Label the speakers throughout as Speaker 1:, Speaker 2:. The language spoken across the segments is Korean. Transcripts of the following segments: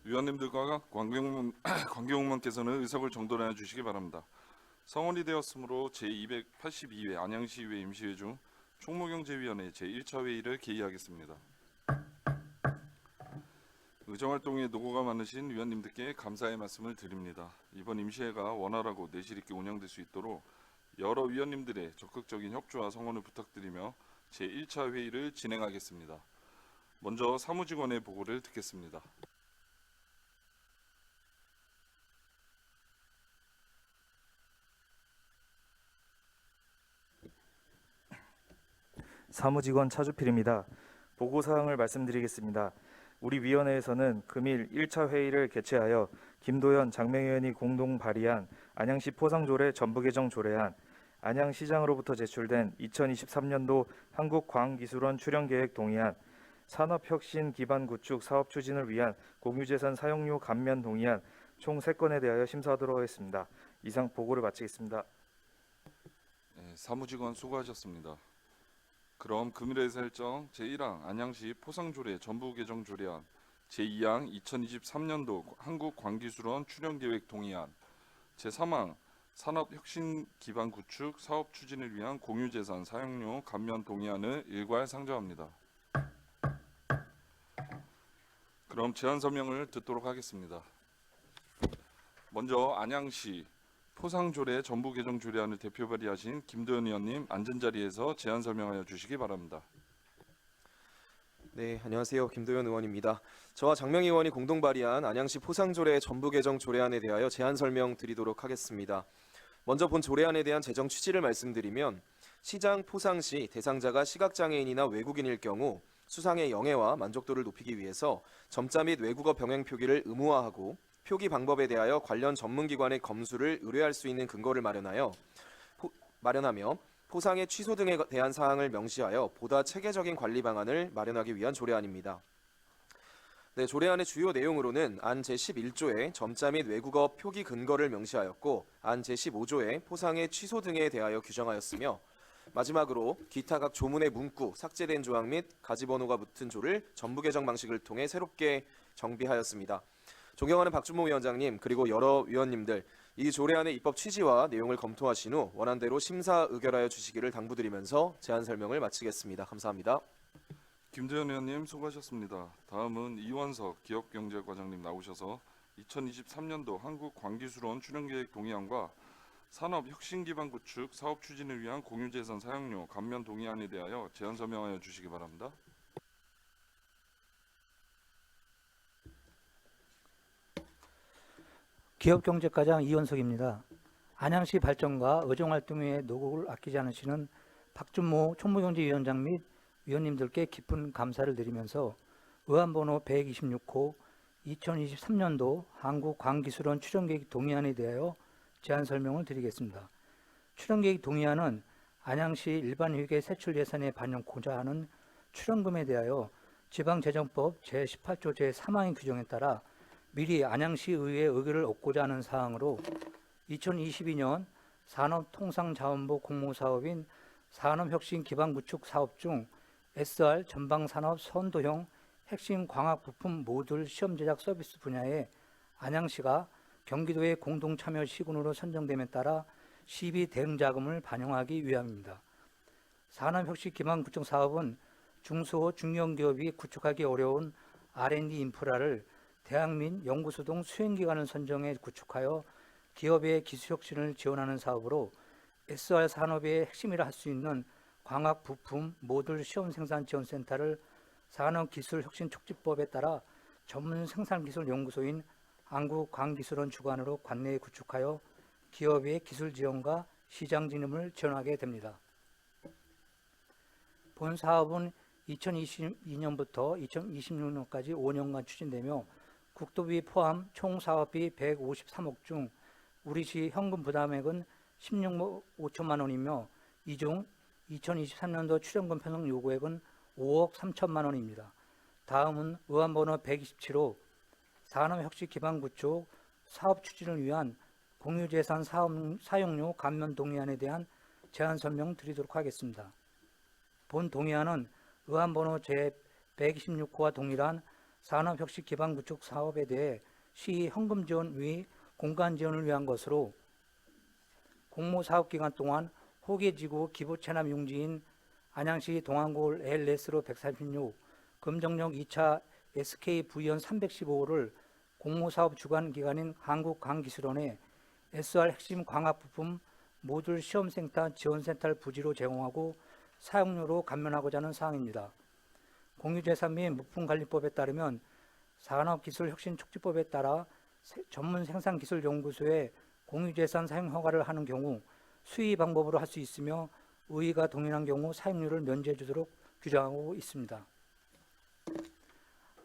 Speaker 1: 위원님들과 관계공무원께서는 의석을 정돈하여 주시기 바랍니다. 성원이 되었으므로 제282회 안양시의회 임시회 중 총무경제위원회 제1차 회의를 개의하겠습니다. 의정활동에 노고가 많으신 위원님들께 감사의 말씀을 드립니다. 이번 임시회가 원활하고 내실 있게 운영될 수 있도록 여러 위원님들의 적극적인 협조와 성원을 부탁드리며 제1차 회의를 진행하겠습니다. 먼저 사무직원의 보고를 듣겠습니다.
Speaker 2: 사무직원 차주필입니다. 보고사항을 말씀드리겠습니다. 우리 위원회에서는 금일 1차 회의를 개최하여 김도연 장명위원이 공동 발의한 안양시 포상조례 전부개정 조례안, 안양시장으로부터 제출된 2023년도 한국과학기술원 출연계획 동의안, 산업혁신 기반 구축 사업 추진을 위한 공유재산 사용료 감면 동의안 총 3건에 대하여 심사하도록 하겠습니다. 이상 보고를 마치겠습니다.
Speaker 1: 사무직원 수고하셨습니다. 그럼 금일의 설정 제1항 안양시 포상조례 전부개정 조례안, 제2항 2023년도 한국광기술원 출연계획 동의안, 제3항 산업혁신 기반 구축 사업 추진을 위한 공유재산 사용료 감면 동의안을 일괄 상정합니다. 그럼 제안 설명을 듣도록 하겠습니다. 먼저 안양시 포상조례 전부개정 조례안을 대표 발의하신 김도연 의원님 앉은 자리에서 제안 설명하여 주시기 바랍니다.
Speaker 3: 네, 안녕하세요. 김도연 의원입니다. 저와 장명 의원이 공동 발의한 안양시 포상조례 전부개정 조례안에 대하여 제안 설명 드리도록 하겠습니다. 먼저 본 조례안에 대한 재정 취지를 말씀드리면 시장 포상시 대상자가 시각장애인이나 외국인일 경우 수상의 영예와 만족도를 높이기 위해서 점자 및 외국어 병행 표기를 의무화하고 표기 방법에 대하여 관련 전문기관의 검수를 의뢰할 수 있는 근거를 마련하며 포상의 취소 등에 대한 사항을 명시하여 보다 체계적인 관리 방안을 마련하기 위한 조례안입니다. 네, 조례안의 주요 내용으로는 안 제11조에 점자 및 외국어 표기 근거를 명시하였고 안 제15조에 포상의 취소 등에 대하여 규정하였으며 마지막으로 기타 각 조문의 문구, 삭제된 조항 및 가지번호가 붙은 조를 전부 개정 방식을 통해 새롭게 정비하였습니다. 존경하는 박준모 위원장님 그리고 여러 위원님들, 이 조례안의 입법 취지와 내용을 검토하신 후 원안대로 심사 의결하여 주시기를 당부드리면서 제안 설명을 마치겠습니다. 감사합니다.
Speaker 1: 김도연 의원님 수고하셨습니다. 다음은 이원석 기업경제과장님 나오셔서 2023년도 한국광기술원 출연계획 동의안과 산업혁신기반 구축 사업 추진을 위한 공유재산 사용료 감면 동의안에 대하여 제안 설명하여 주시기 바랍니다.
Speaker 4: 기업경제과장 이원석입니다. 안양시 발전과 의정활동의 노고를 아끼지 않으시는 박준모 총무경제위원장 및 위원님들께 깊은 감사를 드리면서 의안번호 126호 2023년도 한국광기술원 출연계획 동의안에 대하여 제안 설명을 드리겠습니다. 출연계획 동의안은 안양시 일반회계 세출 예산에 반영코자 하는 출연금에 대하여 지방재정법 제18조 제3항의 규정에 따라 미리 안양시 의회의 의결을 얻고자 하는 사항으로 2022년 산업통상자원부 공모사업인 산업혁신기반구축 사업 중 SR 전방산업 선도형 핵심 광학부품 모듈 시험 제작 서비스 분야에 안양시가 경기도의 공동참여 시군으로 선정됨에 따라 시비 대응자금을 반영하기 위함입니다. 산업혁신기반구축 사업은 중소 중견기업이 구축하기 어려운 R&D 인프라를 대학 및 연구소 등 수행기관을 선정해 구축하여 기업의 기술혁신을 지원하는 사업으로 SR 산업의 핵심이라 할 수 있는 광학부품 모듈 시험생산지원센터를 산업기술혁신촉진법에 따라 전문 생산기술연구소인 한국광기술원 주관으로 관내에 구축하여 기업의 기술 지원과 시장 진입을 지원하게 됩니다. 본 사업은 2022년부터 2026년까지 5년간 추진되며 국도비 포함 총 사업비 153억 중 우리시 현금 부담액은 16억 5천만 원이며 이 중 2023년도 출연금 편성 요구액은 5억 3천만 원입니다. 다음은 의안번호 127호 산업혁신 기반 구축 사업 추진을 위한 공유재산 사용료 감면 동의안에 대한 제안 설명 드리도록 하겠습니다. 본 동의안은 의안번호 제126호와 동일한 산업혁신 기반 구축 사업에 대해 시 현금 지원 위 공간 지원을 위한 것으로 공모 사업 기간 동안 호계지구 기부 체납 용지인 안양시 동안골 LS로 136, 금정역 2차 SKV연 315호를 공모사업 주관 기관인 한국광기술원에 SR 핵심 광학 부품 모듈 시험센터 지원센터를 부지로 제공하고 사용료로 감면하고자 하는 사항입니다. 공유재산 및 물품관리법에 따르면 산업기술혁신촉진법에 따라 전문생산기술연구소에 공유재산 사용 허가를 하는 경우 수의 방법으로 할 수 있으며 의의가 동일한 경우 사용료를 면제해 주도록 규정하고 있습니다.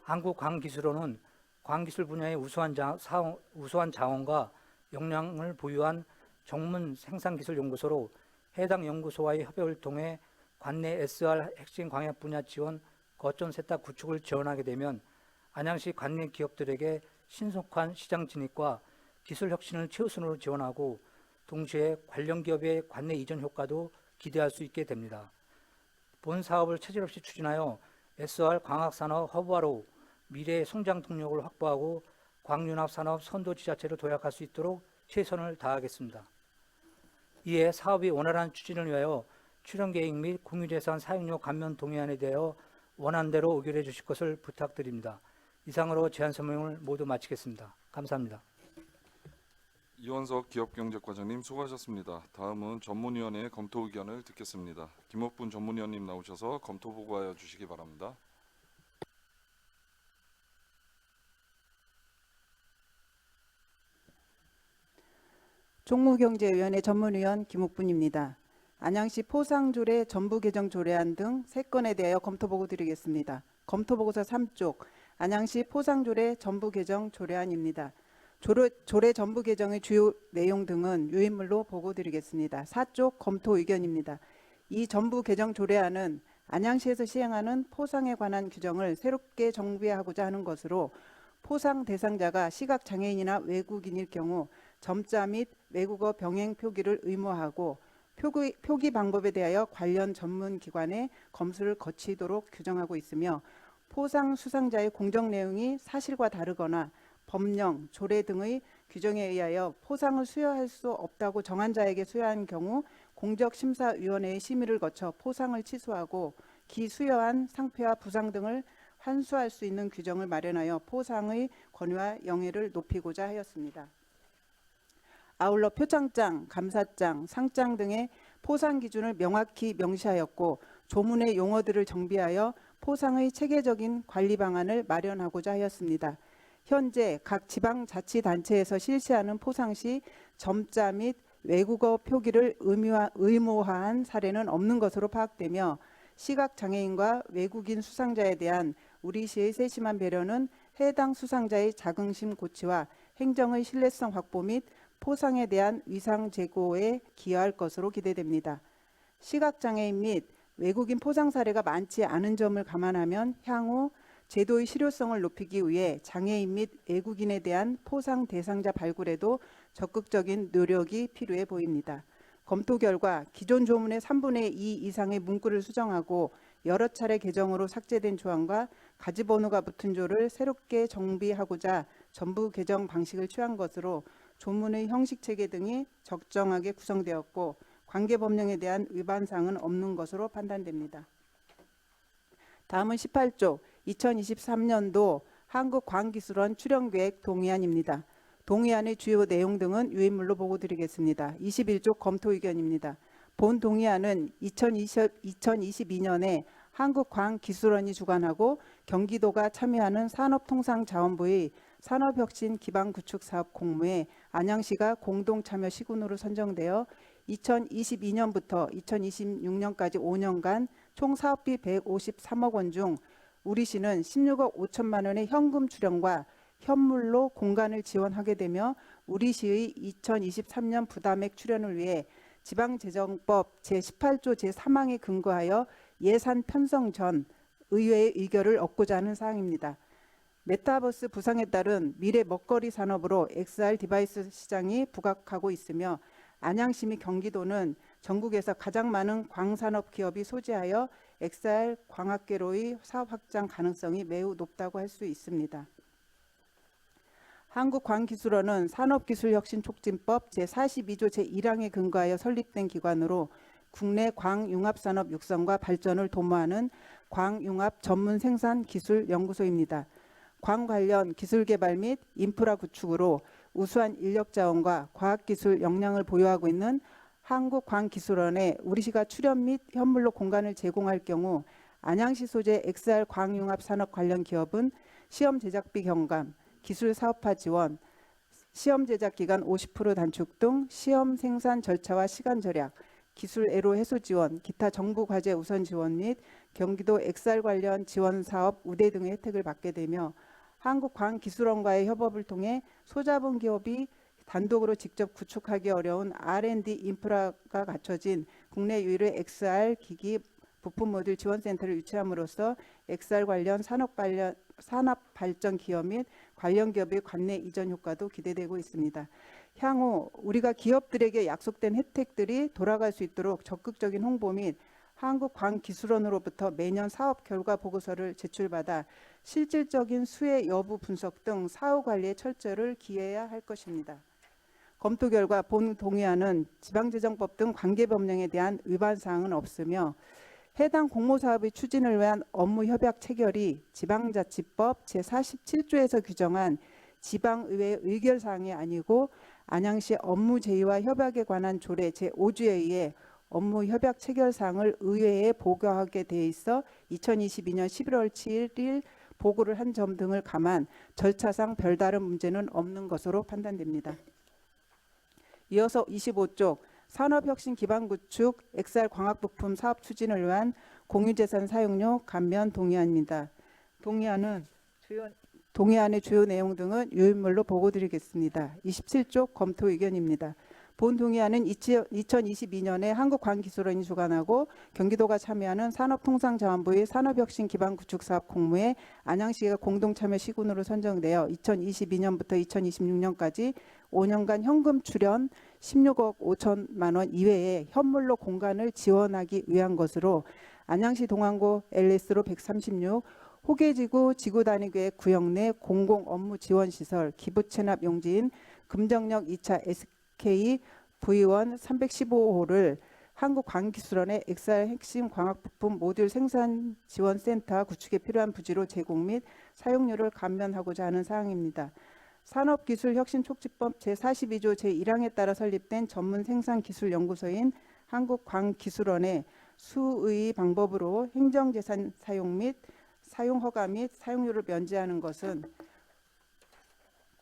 Speaker 4: 한국광기술원은 광기술 분야의 우수한 자원과 역량을 보유한 전문 생산기술연구소로 해당 연구소와의 협업을 통해 관내 SR 핵심 광약 분야 지원 거점 세탁 구축을 지원하게 되면 안양시 관내 기업들에게 신속한 시장 진입과 기술 혁신을 최우선으로 지원하고 동시에 관련 기업의 관내 이전 효과도 기대할 수 있게 됩니다. 본 사업을 차질 없이 추진하여 SR 광학산업 허브화로 미래의 성장 동력을 확보하고 광융합산업 선도 지자체로 도약할 수 있도록 최선을 다하겠습니다. 이에 사업이 원활한 추진을 위하여 출연 계획 및 공유재산 사용료 감면 동의안에 대하여 원안대로 의결해 주실 것을 부탁드립니다. 이상으로 제안 설명을 모두 마치겠습니다. 감사합니다.
Speaker 1: 이원석 기업경제과장님 수고하셨습니다. 다음은 전문위원회의 검토 의견을 듣겠습니다. 김옥분 전문위원님 나오셔서 검토 보고하여 주시기 바랍니다.
Speaker 5: 총무경제위원회 전문위원 김옥분입니다. 안양시 포상조례 전부 개정 조례안 등 3건에 대하여 검토보고 드리겠습니다. 검토보고서 3쪽 안양시 포상조례 전부 개정 조례안입니다. 조례 전부 개정의 주요 내용 등은 유인물로 보고 드리겠습니다. 4쪽 검토 의견입니다. 이 전부 개정 조례안은 안양시에서 시행하는 포상에 관한 규정을 새롭게 정비하고자 하는 것으로 포상 대상자가 시각장애인이나 외국인일 경우 점자 및 외국어 병행 표기를 의무화하고 표기 방법에 대하여 관련 전문기관의 검수를 거치도록 규정하고 있으며 포상 수상자의 공정 내용이 사실과 다르거나 법령, 조례 등의 규정에 의하여 포상을 수여할 수 없다고 정한 자에게 수여한 경우 공적심사위원회의 심의를 거쳐 포상을 취소하고 기수여한 상패와 부상 등을 환수할 수 있는 규정을 마련하여 포상의 권위와 영예를 높이고자 하였습니다. 아울러 표창장, 감사장, 상장 등의 포상 기준을 명확히 명시하였고 조문의 용어들을 정비하여 포상의 체계적인 관리 방안을 마련하고자 하였습니다. 현재 각 지방자치단체에서 실시하는 포상 시 점자 및 외국어 표기를 의무화한 사례는 없는 것으로 파악되며 시각장애인과 외국인 수상자에 대한 우리 시의 세심한 배려는 해당 수상자의 자긍심 고취와 행정의 신뢰성 확보 및 포상에 대한 위상 제고에 기여할 것으로 기대됩니다. 시각장애인 및 외국인 포상 사례가 많지 않은 점을 감안하면 향후 제도의 실효성을 높이기 위해 장애인 및 외국인에 대한 포상 대상자 발굴에도 적극적인 노력이 필요해 보입니다. 검토 결과 기존 조문의 3분의 2 이상의 문구를 수정하고 여러 차례 개정으로 삭제된 조항과 가지번호가 붙은 조를 새롭게 정비하고자 전부 개정 방식을 취한 것으로 조문의 형식 체계 등이 적정하게 구성되었고 관계 법령에 대한 위반 사항은 없는 것으로 판단됩니다. 다음은 18조 2023년도 한국광기술원 출연계획 동의안입니다. 동의안의 주요 내용 등은 유인물로 보고 드리겠습니다. 21조 검토 의견입니다. 본 동의안은 2022년에 한국광기술원이 주관하고 경기도가 참여하는 산업통상자원부의 산업혁신 기반구축사업 공모에 안양시가 공동참여 시군으로 선정되어 2022년부터 2026년까지 5년간 총 사업비 153억 원 중 우리시는 16억 5천만 원의 현금 출연과 현물로 공간을 지원하게 되며 우리시의 2023년 부담액 출연을 위해 지방재정법 제18조 제3항에 근거하여 예산 편성 전 의회의 의결을 얻고자 하는 사항입니다. 메타버스 부상에 따른 미래 먹거리 산업으로 XR 디바이스 시장이 부각하고 있으며 안양시 및 경기도는 전국에서 가장 많은 광산업 기업이 소재하여 XR 광학계로의 사업 확장 가능성이 매우 높다고 할 수 있습니다. 한국광기술원은 산업기술혁신촉진법 제42조 제1항에 근거하여 설립된 기관으로 국내 광융합산업 육성과 발전을 도모하는 광융합 전문 생산 기술 연구소입니다. 광 관련 기술 개발 및 인프라 구축으로 우수한 인력 자원과 과학기술 역량을 보유하고 있는 한국광기술원에 우리시가 출연 및 현물로 공간을 제공할 경우 안양시 소재 XR 광융합 산업 관련 기업은 시험 제작비 경감, 기술 사업화 지원, 시험 제작 기간 50% 단축 등 시험 생산 절차와 시간 절약, 기술 애로 해소 지원, 기타 정부 과제 우선 지원 및 경기도 XR 관련 지원 사업 우대 등의 혜택을 받게 되며 한국광기술원과의 협업을 통해 소자본 기업이 단독으로 직접 구축하기 어려운 R&D 인프라가 갖춰진 국내 유일의 XR 기기 부품 모듈 지원센터를 유치함으로써 XR 관련 산업 발전 기업 및 관련 기업의 관내 이전 효과도 기대되고 있습니다. 향후 우리가 기업들에게 약속된 혜택들이 돌아갈 수 있도록 적극적인 홍보 및 한국광기술원으로부터 매년 사업 결과 보고서를 제출받아 실질적인 수혜 여부 분석 등 사후 관리에 철저를 기해야 할 것입니다. 검토 결과 본 동의안은 지방재정법 등 관계법령에 대한 위반 사항은 없으며 해당 공모사업의 추진을 위한 업무협약 체결이 지방자치법 제47조에서 규정한 지방의회의 의결사항이 아니고 안양시 업무 제의와 협약에 관한 조례 제5조에 의해 업무협약 체결사항을 의회에 보고하게 돼 있어 2022년 11월 7일 보고를 한 점 등을 감안 절차상 별다른 문제는 없는 것으로 판단됩니다. 이어서 25쪽 산업혁신 기반 구축 XR 광학부품 사업 추진을 위한 공유재산 사용료 감면 동의안입니다. 동의안의 주요 내용 등은 유인물로 보고드리겠습니다. 27쪽 검토 의견입니다. 본 동의안은 2022년에 한국광기술원이 주관하고 경기도가 참여하는 산업통상자원부의 산업혁신 기반 구축 사업 공모에 안양시가 공동 참여 시군으로 선정되어 2022년부터 2026년까지 5년간 현금 출연 16억 5천만 원 이외에 현물로 공간을 지원하기 위한 것으로 안양시 동안고 LS로 136, 호계지구 지구단위계획 구역 내 공공 업무 지원 시설 기부 체납 용지인 금정역 2차 SK V1 315호를 한국광기술원의 XR 핵심 광학부품 모듈 생산 지원센터 구축에 필요한 부지로 제공 및 사용료를 감면하고자 하는 사항입니다. 산업기술혁신촉진법 제42조 제1항에 따라 설립된 전문생산기술연구소인 한국광기술원의 수의 방법으로 행정재산 사용 및 사용허가 및 사용료를 면제하는 것은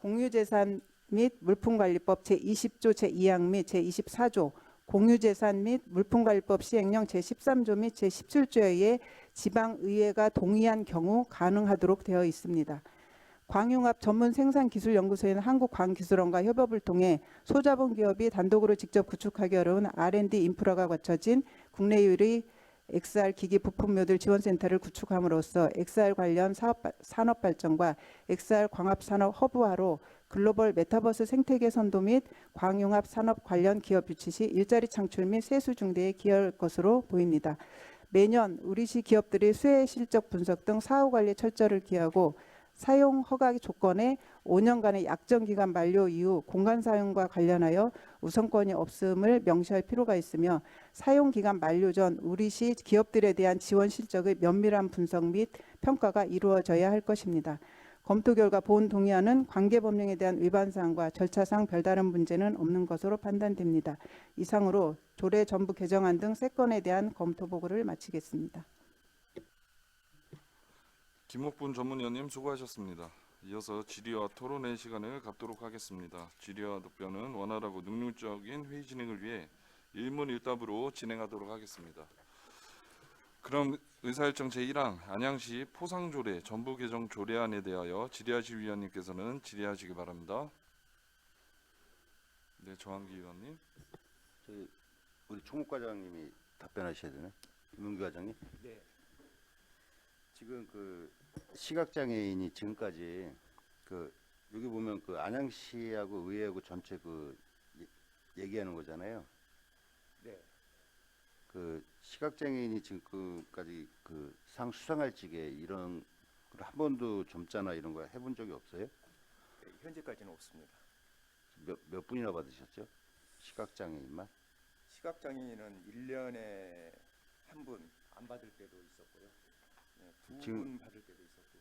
Speaker 5: 공유재산 및 물품관리법 제20조 제2항 및 제24조 공유재산 및 물품관리법 시행령 제13조 및 제17조에 의해 지방의회가 동의한 경우 가능하도록 되어 있습니다. 광융합 전문생산기술연구소인 한국광기술원과 협업을 통해 소자본 기업이 단독으로 직접 구축하기 어려운 R&D 인프라가 갖춰진 국내 유일의 XR 기기 부품 모듈 지원센터를 구축함으로써 XR 관련 산업 발전과 XR 광합 산업 허브화로 글로벌 메타버스 생태계 선도 및 광융합 산업 관련 기업 유치 시 일자리 창출 및 세수 증대에 기여할 것으로 보입니다. 매년 우리시 기업들이 수혜 실적 분석 등 사후 관리에 철저를 기하고 사용 허가 조건에 5년간의 약정 기간 만료 이후 공간 사용과 관련하여 우선권이 없음을 명시할 필요가 있으며 사용 기간 만료 전 우리시 기업들에 대한 지원 실적의 면밀한 분석 및 평가가 이루어져야 할 것입니다. 검토 결과 본 동의안은 관계법령에 대한 위반 사항과 절차상 별다른 문제는 없는 것으로 판단됩니다. 이상으로 조례 전부 개정안 등 3건에 대한 검토 보고를 마치겠습니다.
Speaker 1: 김옥분 전문위원님 수고하셨습니다. 이어서 질의와 토론회 시간을 갖도록 하겠습니다. 질의와 답변은 원활하고 능률적인 회의 진행을 위해 일문일답으로 진행하도록 하겠습니다. 그럼 의사일정 제1항 안양시 포상조례 전부 개정 조례안에 대하여 질의하실 위원님께서는 질의하시기 바랍니다. 네, 정한기 의원님.
Speaker 6: 우리 총무과장님이 답변하셔야 되네. 문규 과장님.
Speaker 4: 네.
Speaker 6: 지금 그 시각장애인이 지금까지 그 여기 보면 그 안양시하고 의회하고 전체 그 얘기하는 거잖아요.
Speaker 4: 네.
Speaker 6: 그 시각장애인이 지금까지 그 상 수상할 적에 이런 걸 한 번도 점자나 이런 거 해본 적이 없어요?
Speaker 7: 네, 현재까지는 없습니다.
Speaker 6: 몇 분이나 받으셨죠? 시각장애인만?
Speaker 7: 시각장애인은 1년에 한 분 안 받을 때도 있었고요. 네, 두
Speaker 6: 지금-
Speaker 7: 분 받을 때도 있었고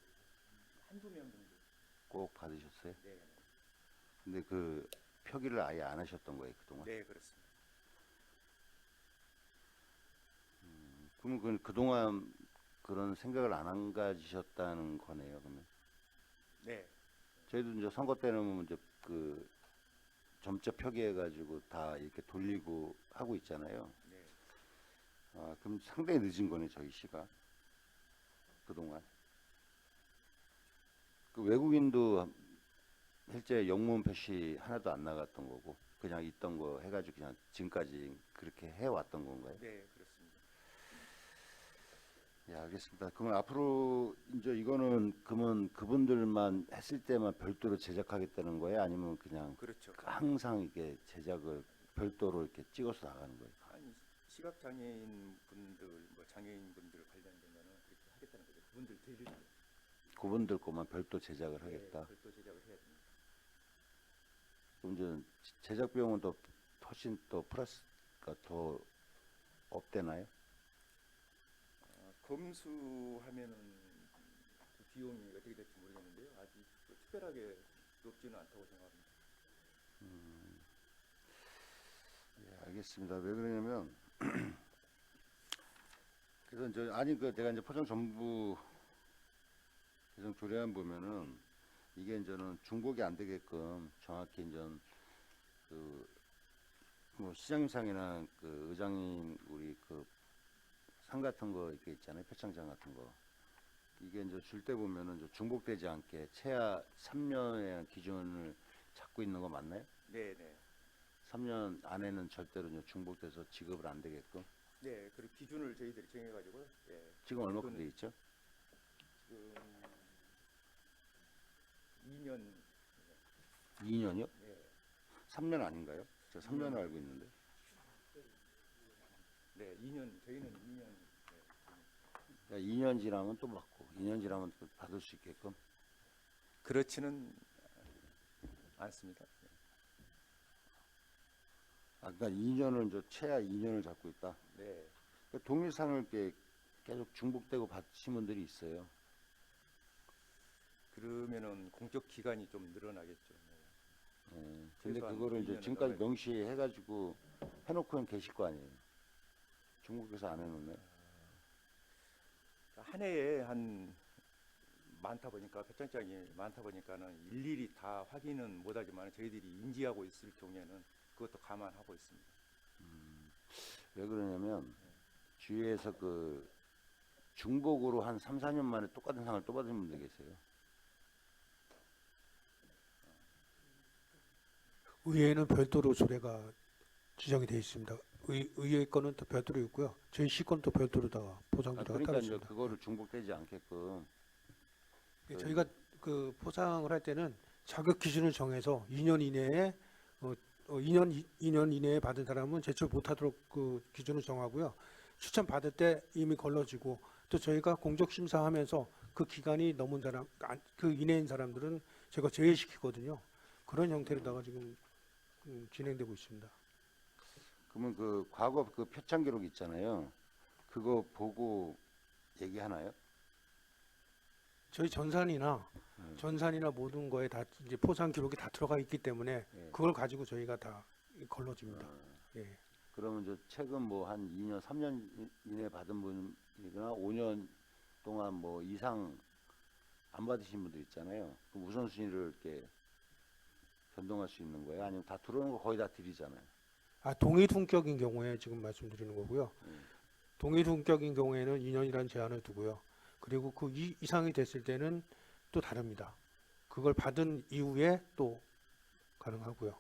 Speaker 7: 한두 명 정도.
Speaker 6: 꼭 받으셨어요?
Speaker 7: 네,
Speaker 6: 근데 그 표기를 아예 안 하셨던 거예요, 그동안?
Speaker 7: 네 그렇습니다.
Speaker 6: 그러면 그동안 그런 생각을 안 가지셨다는 거네요, 그러면.
Speaker 7: 네,
Speaker 6: 저희도 이제 선거 때는 이제 그 점자 표기해가지고 다 이렇게 돌리고 하고 있잖아요.
Speaker 7: 네.
Speaker 6: 아, 그럼 상당히 늦은 거네, 저희 시가. 그동안. 그 외국인도 실제 영문 표시 하나도 안 나갔던 거고, 그냥 있던 거 해가지고 그냥 지금까지 그렇게 해왔던 건가요?
Speaker 7: 네 그렇습니다.
Speaker 6: 예, 알겠습니다. 그러면 앞으로 이제 이거는 그러면 그분들만 했을 때만 별도로 제작하겠다는 거예요? 아니면 그냥
Speaker 7: 그렇죠.
Speaker 6: 항상 이게 제작을 별도로 이렇게 찍어서 나가는 거예요?
Speaker 7: 아니 시각장애인 분들, 뭐 장애인 분들 관련되면은 그렇게 하겠다는 거죠. 그분들 대리를
Speaker 6: 그분들 것만 별도 제작을 하겠다.
Speaker 7: 별도 제작을 해야 됩니다.
Speaker 6: 그럼 이제 제작 비용은 더 훨씬 더 플러스가 더 업되나요?
Speaker 7: 검수하면은 그 비용이 어떻게 될지 모르겠는데요. 아직 특별하게 높지는 않다고 생각합니다.
Speaker 6: 예, 알겠습니다. 왜 그러냐면 그래서 이제 아니 그 제가 이제 포장 전부 개정 조례안 보면은 이게 이제는 중복이 안 되게끔 정확히 이제 그뭐 시장상이나 그 의장님 우리 그 상 같은 거 이렇게 있잖아요. 표창장 같은 거. 이게 이제 줄 때 보면은 이제 중복되지 않게 최하 3년의 기준을 잡고 있는 거 맞나요?
Speaker 7: 네, 네.
Speaker 6: 3년 안에는 절대로 이제 중복돼서 지급을 안 되게끔.
Speaker 7: 네, 그리고 기준을 저희들이 정해가지고요. 예,
Speaker 6: 지금 얼마큼
Speaker 7: 그거는
Speaker 6: 돼 있죠?
Speaker 7: 지금 2년,
Speaker 6: 2년이요?
Speaker 7: 네,
Speaker 6: 3년 아닌가요? 제가 3년을 알고 있는데.
Speaker 7: 네, 2년, 저희는 2년.
Speaker 6: 그러니까 2년 지나면 또 받고 2년 지나면 또 받을 수 있게끔.
Speaker 7: 그렇지는 않습니다.
Speaker 6: 아, 그러니까 2년을 이제 최하 2년을 잡고 있다.
Speaker 7: 네,
Speaker 6: 그러니까 동일상을 이렇게 계속 중복되고 받으신 분들이 있어요.
Speaker 7: 그러면은 공적 기간이 좀 늘어나겠죠. 네.
Speaker 6: 근데
Speaker 7: 최소한
Speaker 6: 그거를 이제
Speaker 7: 2년은
Speaker 6: 지금까지
Speaker 7: 나가야죠.
Speaker 6: 명시해가지고 해놓고는 계실 거 아니에요. 중국에서 안 해놓네.
Speaker 7: 한 해에 한 많다 보니까 표창장이 많다 보니까는 일일이 다 확인은 못하지만 저희들이 인지하고 있을 경우에는 그것도 감안하고 있습니다.
Speaker 6: 왜 그러냐면 주위에서 그 중복으로 한 3, 4년 만에 똑같은 상을 또 받은 분들 계세요.
Speaker 8: 의회는 별도로 조례가 지정이 되어 있습니다. 의회 거는 또 별도로 있고요. 저희 시 거는 또 별도로 다 포장 조례가
Speaker 6: 그러니까
Speaker 8: 따로
Speaker 6: 이제
Speaker 8: 있습니다.
Speaker 6: 그거를 중복되지 않게끔.
Speaker 8: 예, 저희가 그 포장을 할 때는 자격 기준을 정해서 2년 이내에 2년 이내에 받은 사람은 제출 못하도록 그 기준을 정하고요. 추천 받을 때 이미 걸러지고 또 저희가 공적 심사하면서 그 기간이 넘은 사람, 그 이내인 사람들은 제가 제외시키거든요. 그런 형태로다가 지금 진행되고 있습니다.
Speaker 6: 그러면 그 과거 그 표창 기록 있잖아요. 그거 보고 얘기하나요?
Speaker 8: 저희 전산이나 모든 거에 다 이제 포상 기록이 다 들어가 있기 때문에
Speaker 6: 예.
Speaker 8: 그걸 가지고 저희가 다 걸러집니다. 예.
Speaker 6: 그러면 이제 최근 뭐 한 2년, 3년 이내 받은 분이거나 5년 동안 뭐 이상 안 받으신 분들 있잖아요. 그럼 우선순위를 이렇게 변동할 수 있는 거예요? 아니면 다 들어오는 거 거의 다 드리잖아요.
Speaker 8: 동일 품격인 경우에 지금 말씀드리는 거고요. 동일 품격인 경우에는 2년이라는 제한을 두고요. 그리고 그 이상이 됐을 때는 또 다릅니다. 그걸 받은 이후에 또 가능하고요.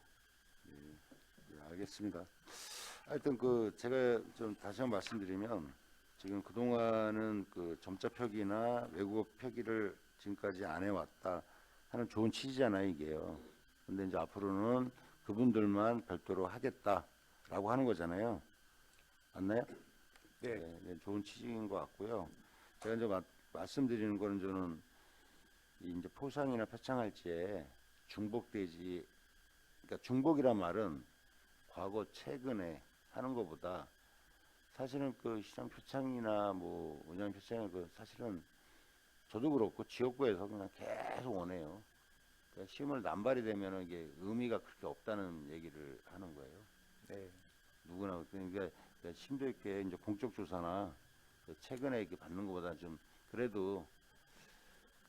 Speaker 6: 예, 알겠습니다. 하여튼 그 제가 좀 다시 한번 말씀드리면 지금 그동안은 그 점자 표기나 외국어 표기를 지금까지 안 해왔다 하는 좋은 취지잖아요, 이게요. 근데 이제 앞으로는 그분들만 별도로 하겠다라고 하는 거잖아요. 맞나요?
Speaker 7: 네.
Speaker 6: 네, 좋은 취지인 것 같고요. 제가 이제 말씀드리는 거는 저는 이제 포상이나 표창할지에 중복되지, 그러니까 중복이란 말은 과거 최근에 하는 것보다 사실은 그 시장 표창이나 뭐 원장 표창이 그 사실은 저도 그렇고 지역구에서 그냥 계속 원해요. 그러니까 시험을 남발이 되면은 이게 의미가 그렇게 없다는 얘기를 하는 거예요.
Speaker 7: 네.
Speaker 6: 누구나 그러니까 심도 있게 이제 공적 조사나 그 최근에 이렇게 받는 것보다 좀 그래도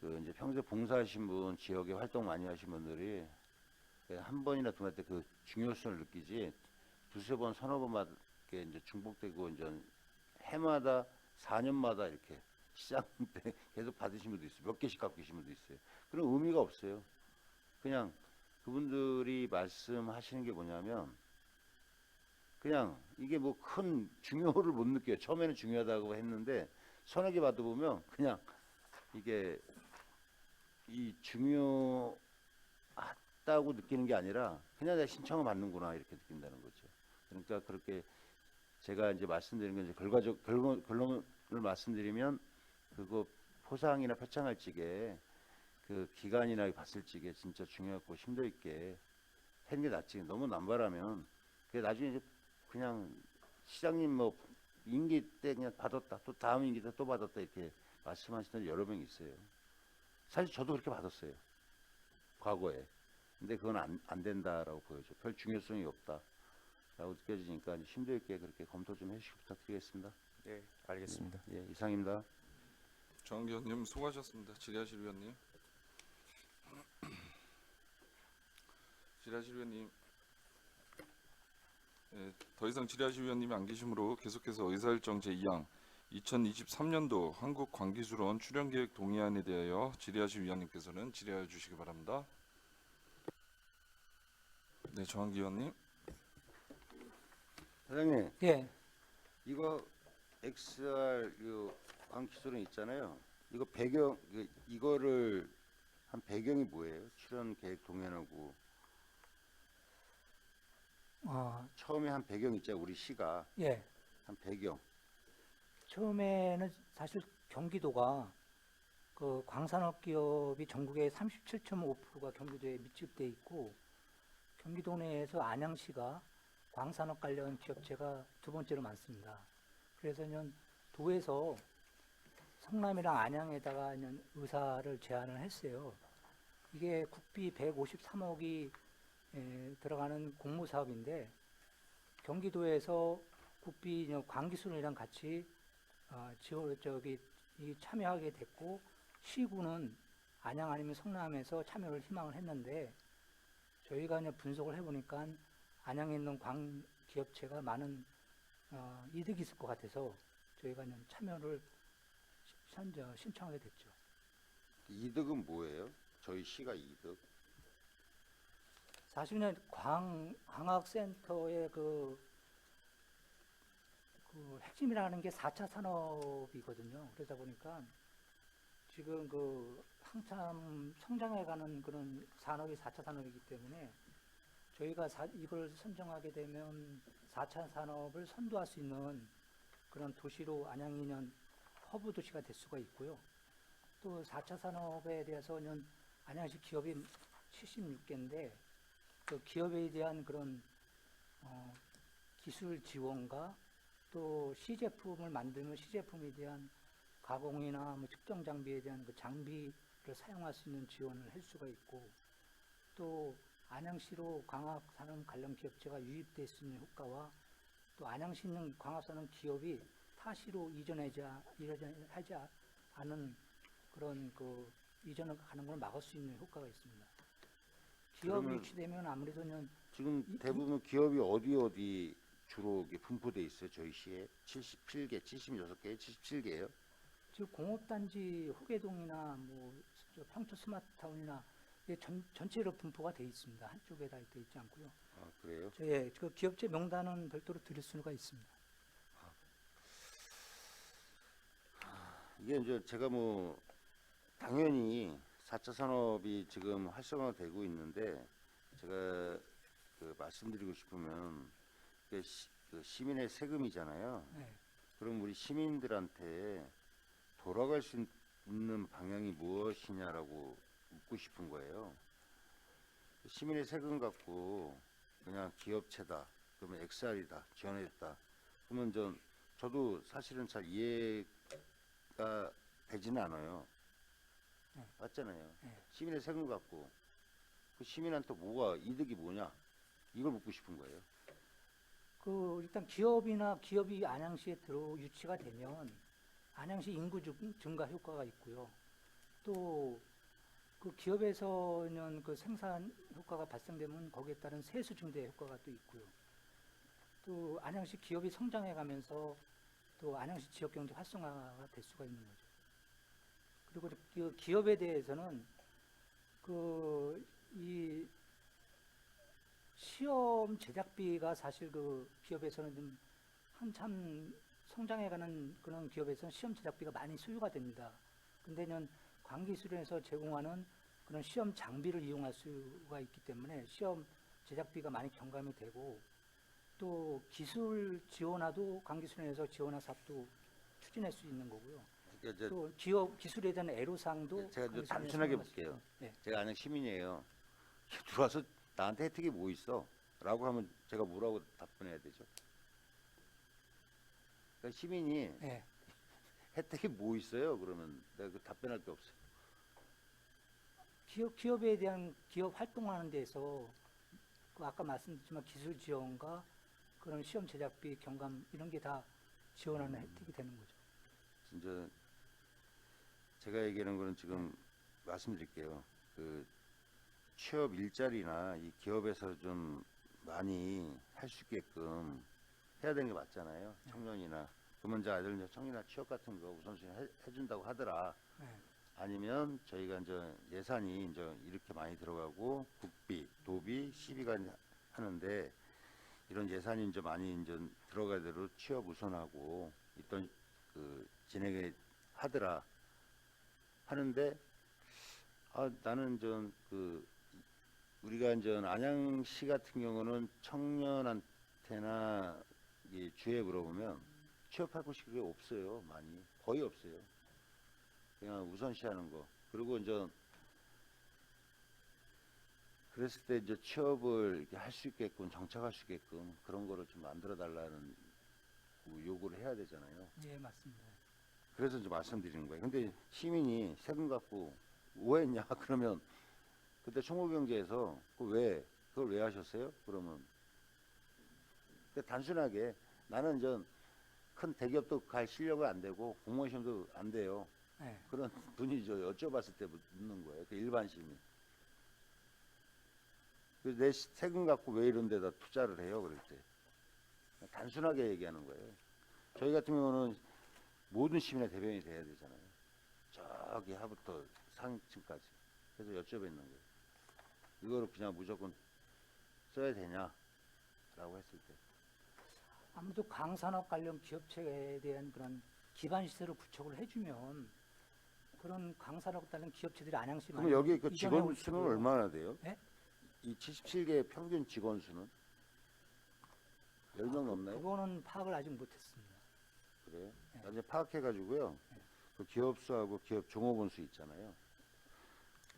Speaker 6: 그 이제 평소에 봉사하신 분, 지역에 활동 많이 하신 분들이 한 번이나 두 번 때 그 중요성을 느끼지 두세 번, 서너 번마다 이렇게 이제 중복되고 이제 해마다 4년마다 이렇게 시장 때 계속 받으신 분도 있어요. 몇 개씩 갖고 계신 분도 있어요. 그런 의미가 없어요. 그냥 그분들이 말씀하시는 게 뭐냐면 그냥 이게 뭐 큰 중요를 못 느껴요. 처음에는 중요하다고 했는데 서너 개 받아보면 그냥 이게 이 중요하다고 느끼는 게 아니라 그냥 내가 신청을 받는구나 이렇게 느낀다는 거죠. 그러니까 그렇게 제가 이제 말씀드린 건 이제 결론을 말씀드리면 그거 포상이나 표창할 적에 그 기간이나 봤을 적에 진짜 중요하고 심도 있게 하는 게 낫지. 너무 남발하면 그게 나중에 이제 그냥 시장님 뭐 임기 때 그냥 받았다 또 다음 임기 때 또 받았다 이렇게 말씀하시는 여러 명 있어요. 사실 저도 그렇게 받았어요. 과거에. 근데 그건 안 된다라고 보여줘. 별 중요성이 없다라고 느껴지니까 심도 있게 그렇게 검토 좀 해주시기 부탁드리겠습니다.
Speaker 7: 네, 알겠습니다.
Speaker 6: 예, 이상입니다.
Speaker 1: 정한기 의원님 수고하셨습니다. 질의하실 위원님. 질의하실 위원님. 예, 더 이상 질의하실 위원님이 안 계시므로 계속해서 의사일정 제2항 2023년도 한국광기술원 출연계획 동의안에 대하여 질의하실 위원님께서는 질의하여 주시기 바랍니다. 네, 정한기 의원님.
Speaker 6: 사장님,
Speaker 4: 예,
Speaker 6: 이거 XR 광기술원 있잖아요. 이거 배경 이거를 한 배경이 뭐예요? 출연 계획 동의안하고 처음에 한 배경 있잖아요. 우리 시가
Speaker 4: 예.
Speaker 6: 한 배경.
Speaker 4: 처음에는 사실 경기도가 그 광산업 기업이 전국의 37.5%가 경기도에 밀집돼 있고 경기도 내에서 안양시가 광산업 관련 기업체가 두 번째로 많습니다. 그래서는 도에서 성남이랑 안양에다가 의사를 제안을 했어요. 이게 국비 153억이 들어가는 공모 사업인데 경기도에서 국비 광기술이랑 같이 참여하게 됐고 시군은 안양 아니면 성남에서 참여를 희망을 했는데 저희가 분석을 해보니까 안양에 있는 광 기업체가 많은 이득이 있을 것 같아서 저희가 참여를 신청하게 됐죠.
Speaker 6: 이득은 뭐예요? 저희 시가 이득.
Speaker 4: 사실은 광학센터의 그 핵심이라는 게 4차 산업이거든요. 그러다 보니까 지금 한참 성장해가는 그런 산업이 4차 산업이기 때문에 저희가 이걸 선정하게 되면 4차 산업을 선도할 수 있는 그런 도시로 안양이 허브 도시가 될 수가 있고요. 또 4차 산업에 대해서는 안양시 기업이 76개인데 그 기업에 대한 그런 기술 지원과 또 시제품을 만들면 시제품에 대한 가공이나 측정 장비에 대한 그 장비를 사용할 수 있는 지원을 할 수가 있고 또 안양시로 광학산업 관련 기업체가 유입될 수 있는 효과와 또 안양시 있는 광학산업 기업이 타시로 이전하지 않은 그런 이전을 가는 걸 막을 수 있는 효과가 있습니다. 기업이 유치되면 아무래도
Speaker 6: 지금 대부분 기업이 어디 주로 이게 분포돼 있어요? 저희 시에 77개, 76개, 77개예요.
Speaker 4: 지금 공업단지 호계동이나 평촌 스마트타운이나 전체로 분포가 돼 있습니다. 한쪽에 다 돼 있지 않고요.
Speaker 6: 아, 그래요?
Speaker 4: 예, 그 기업체 명단은 별도로 드릴 수가 있습니다.
Speaker 6: 이게 이제 제가 당연히 4차 산업이 지금 활성화되고 있는데 제가 말씀드리고 싶으면 그 시민의 세금이잖아요.
Speaker 4: 네.
Speaker 6: 그럼 우리 시민들한테 돌아갈 수 있는 방향이 무엇이냐라고 묻고 싶은 거예요. 시민의 세금 갖고 그냥 기업체다, 그러면 XR이다, 지원했다. 그러면 저도 사실은 잘 이해가 되지는 않아요.
Speaker 4: 네.
Speaker 6: 맞잖아요.
Speaker 4: 네.
Speaker 6: 시민의 세금 갖고 그 시민한테 뭐가 이득이 뭐냐 이걸 묻고 싶은 거예요.
Speaker 4: 그 일단 기업이 안양시에 유치가 되면 안양시 인구 증가 효과가 있고요. 또 그 기업에서는 그 생산 효과가 발생되면 거기에 따른 세수 증대 효과가 또 있고요. 또 안양시 기업이 성장해 가면서 또 안양시 지역 경제 활성화가 될 수가 있는 거죠. 그리고 그 기업에 대해서는 이 시험 제작비가 사실 그 기업에서는 좀 한참 성장해가는 그런 기업에서는 시험 제작비가 많이 소요가 됩니다. 근데는 광기술에서 제공하는 그런 시험 장비를 이용할 수가 있기 때문에 시험 제작비가 많이 경감이 되고 또 기술 지원화도 광기술에서 지원화 사업도 추진할 수 있는 거고요.
Speaker 6: 그러니까
Speaker 4: 또 기업 기술에 대한 애로사항도
Speaker 6: 제가
Speaker 4: 광기술에서
Speaker 6: 단순하게
Speaker 4: 사용할 수
Speaker 6: 볼게요.
Speaker 4: 있고. 네.
Speaker 6: 제가 안양 시민이에요. 들어와서 나한테 혜택이 뭐 있어? 라고 하면 제가 뭐라고 답변해야 되죠? 그러니까 시민이
Speaker 4: 네.
Speaker 6: 혜택이 뭐 있어요? 그러면 내가 그 답변할 게 없어요.
Speaker 4: 기업에 대한 기업 활동하는 데서 그 아까 말씀드렸지만 기술 지원과 그런 시험 제작비 경감 이런 게 다 지원하는 혜택이 되는 거죠.
Speaker 6: 진짜 제가 얘기하는 거는 지금 말씀드릴게요. 그 취업 일자리나 이 기업에서 좀 많이 할 수 있게끔 해야 되는 게 맞잖아요. 청년이나 그러면 이제 아이들 이제 청년이나 취업 같은 거 우선순위 해준다고 하더라.
Speaker 4: 네.
Speaker 6: 아니면 저희가 이제 예산이 이제 이렇게 많이 들어가고 국비, 도비, 시비가 하는데 이런 예산이 이제 많이 이제 들어가야 대로 취업 우선하고 있던 그 진행에 하더라 하는데 나는 좀 그 우리가 이제 안양시 같은 경우는 청년한테나 이 주위에 물어보면 취업할 곳이 그게 없어요. 많이 거의 없어요. 그냥 우선시하는 거. 그리고 이제 그랬을 때 이제 취업을 할 수 있게끔 정착할 수 있게끔 그런 거를 좀 만들어 달라는 요구를 해야 되잖아요.
Speaker 4: 예, 맞습니다.
Speaker 6: 그래서 이제 말씀드리는 거예요. 근데 시민이 세금 갖고 오해했냐 그러면 그때 총무경제에서 그걸 왜 하셨어요? 그러면 단순하게 나는 큰 대기업도 갈 실력은 안 되고 공무원 시험도 안 돼요.
Speaker 4: 네.
Speaker 6: 그런 분이 여쭤봤을 때 묻는 거예요. 그 일반 시민. 내 세금 갖고 왜 이런 데다 투자를 해요? 그럴 때. 단순하게 얘기하는 거예요. 저희 같은 경우는 모든 시민의 대변인이 돼야 되잖아요. 저기 하부터 상층까지. 그래서 여쭤뵙는 거예요. 이거를 그냥 무조건 써야 되냐라고 했을 때.
Speaker 4: 아무래도 광산업 관련 기업체에 대한 그런 기반 시설을 구축을 해주면 그런 광산업 관련 기업체들이 안양시
Speaker 6: 그럼 여기 그
Speaker 4: 이전해
Speaker 6: 직원
Speaker 4: 올
Speaker 6: 수는
Speaker 4: 수고요.
Speaker 6: 얼마나 돼요?
Speaker 4: 네?
Speaker 6: 이 77개 평균 직원 수는 10명 넘나요?
Speaker 4: 그거는 파악을 아직 못했습니다.
Speaker 6: 그래요?
Speaker 4: 네.
Speaker 6: 나중에 파악해가지고요.
Speaker 4: 네.
Speaker 6: 그 기업 수하고 기업 종업원 수 있잖아요.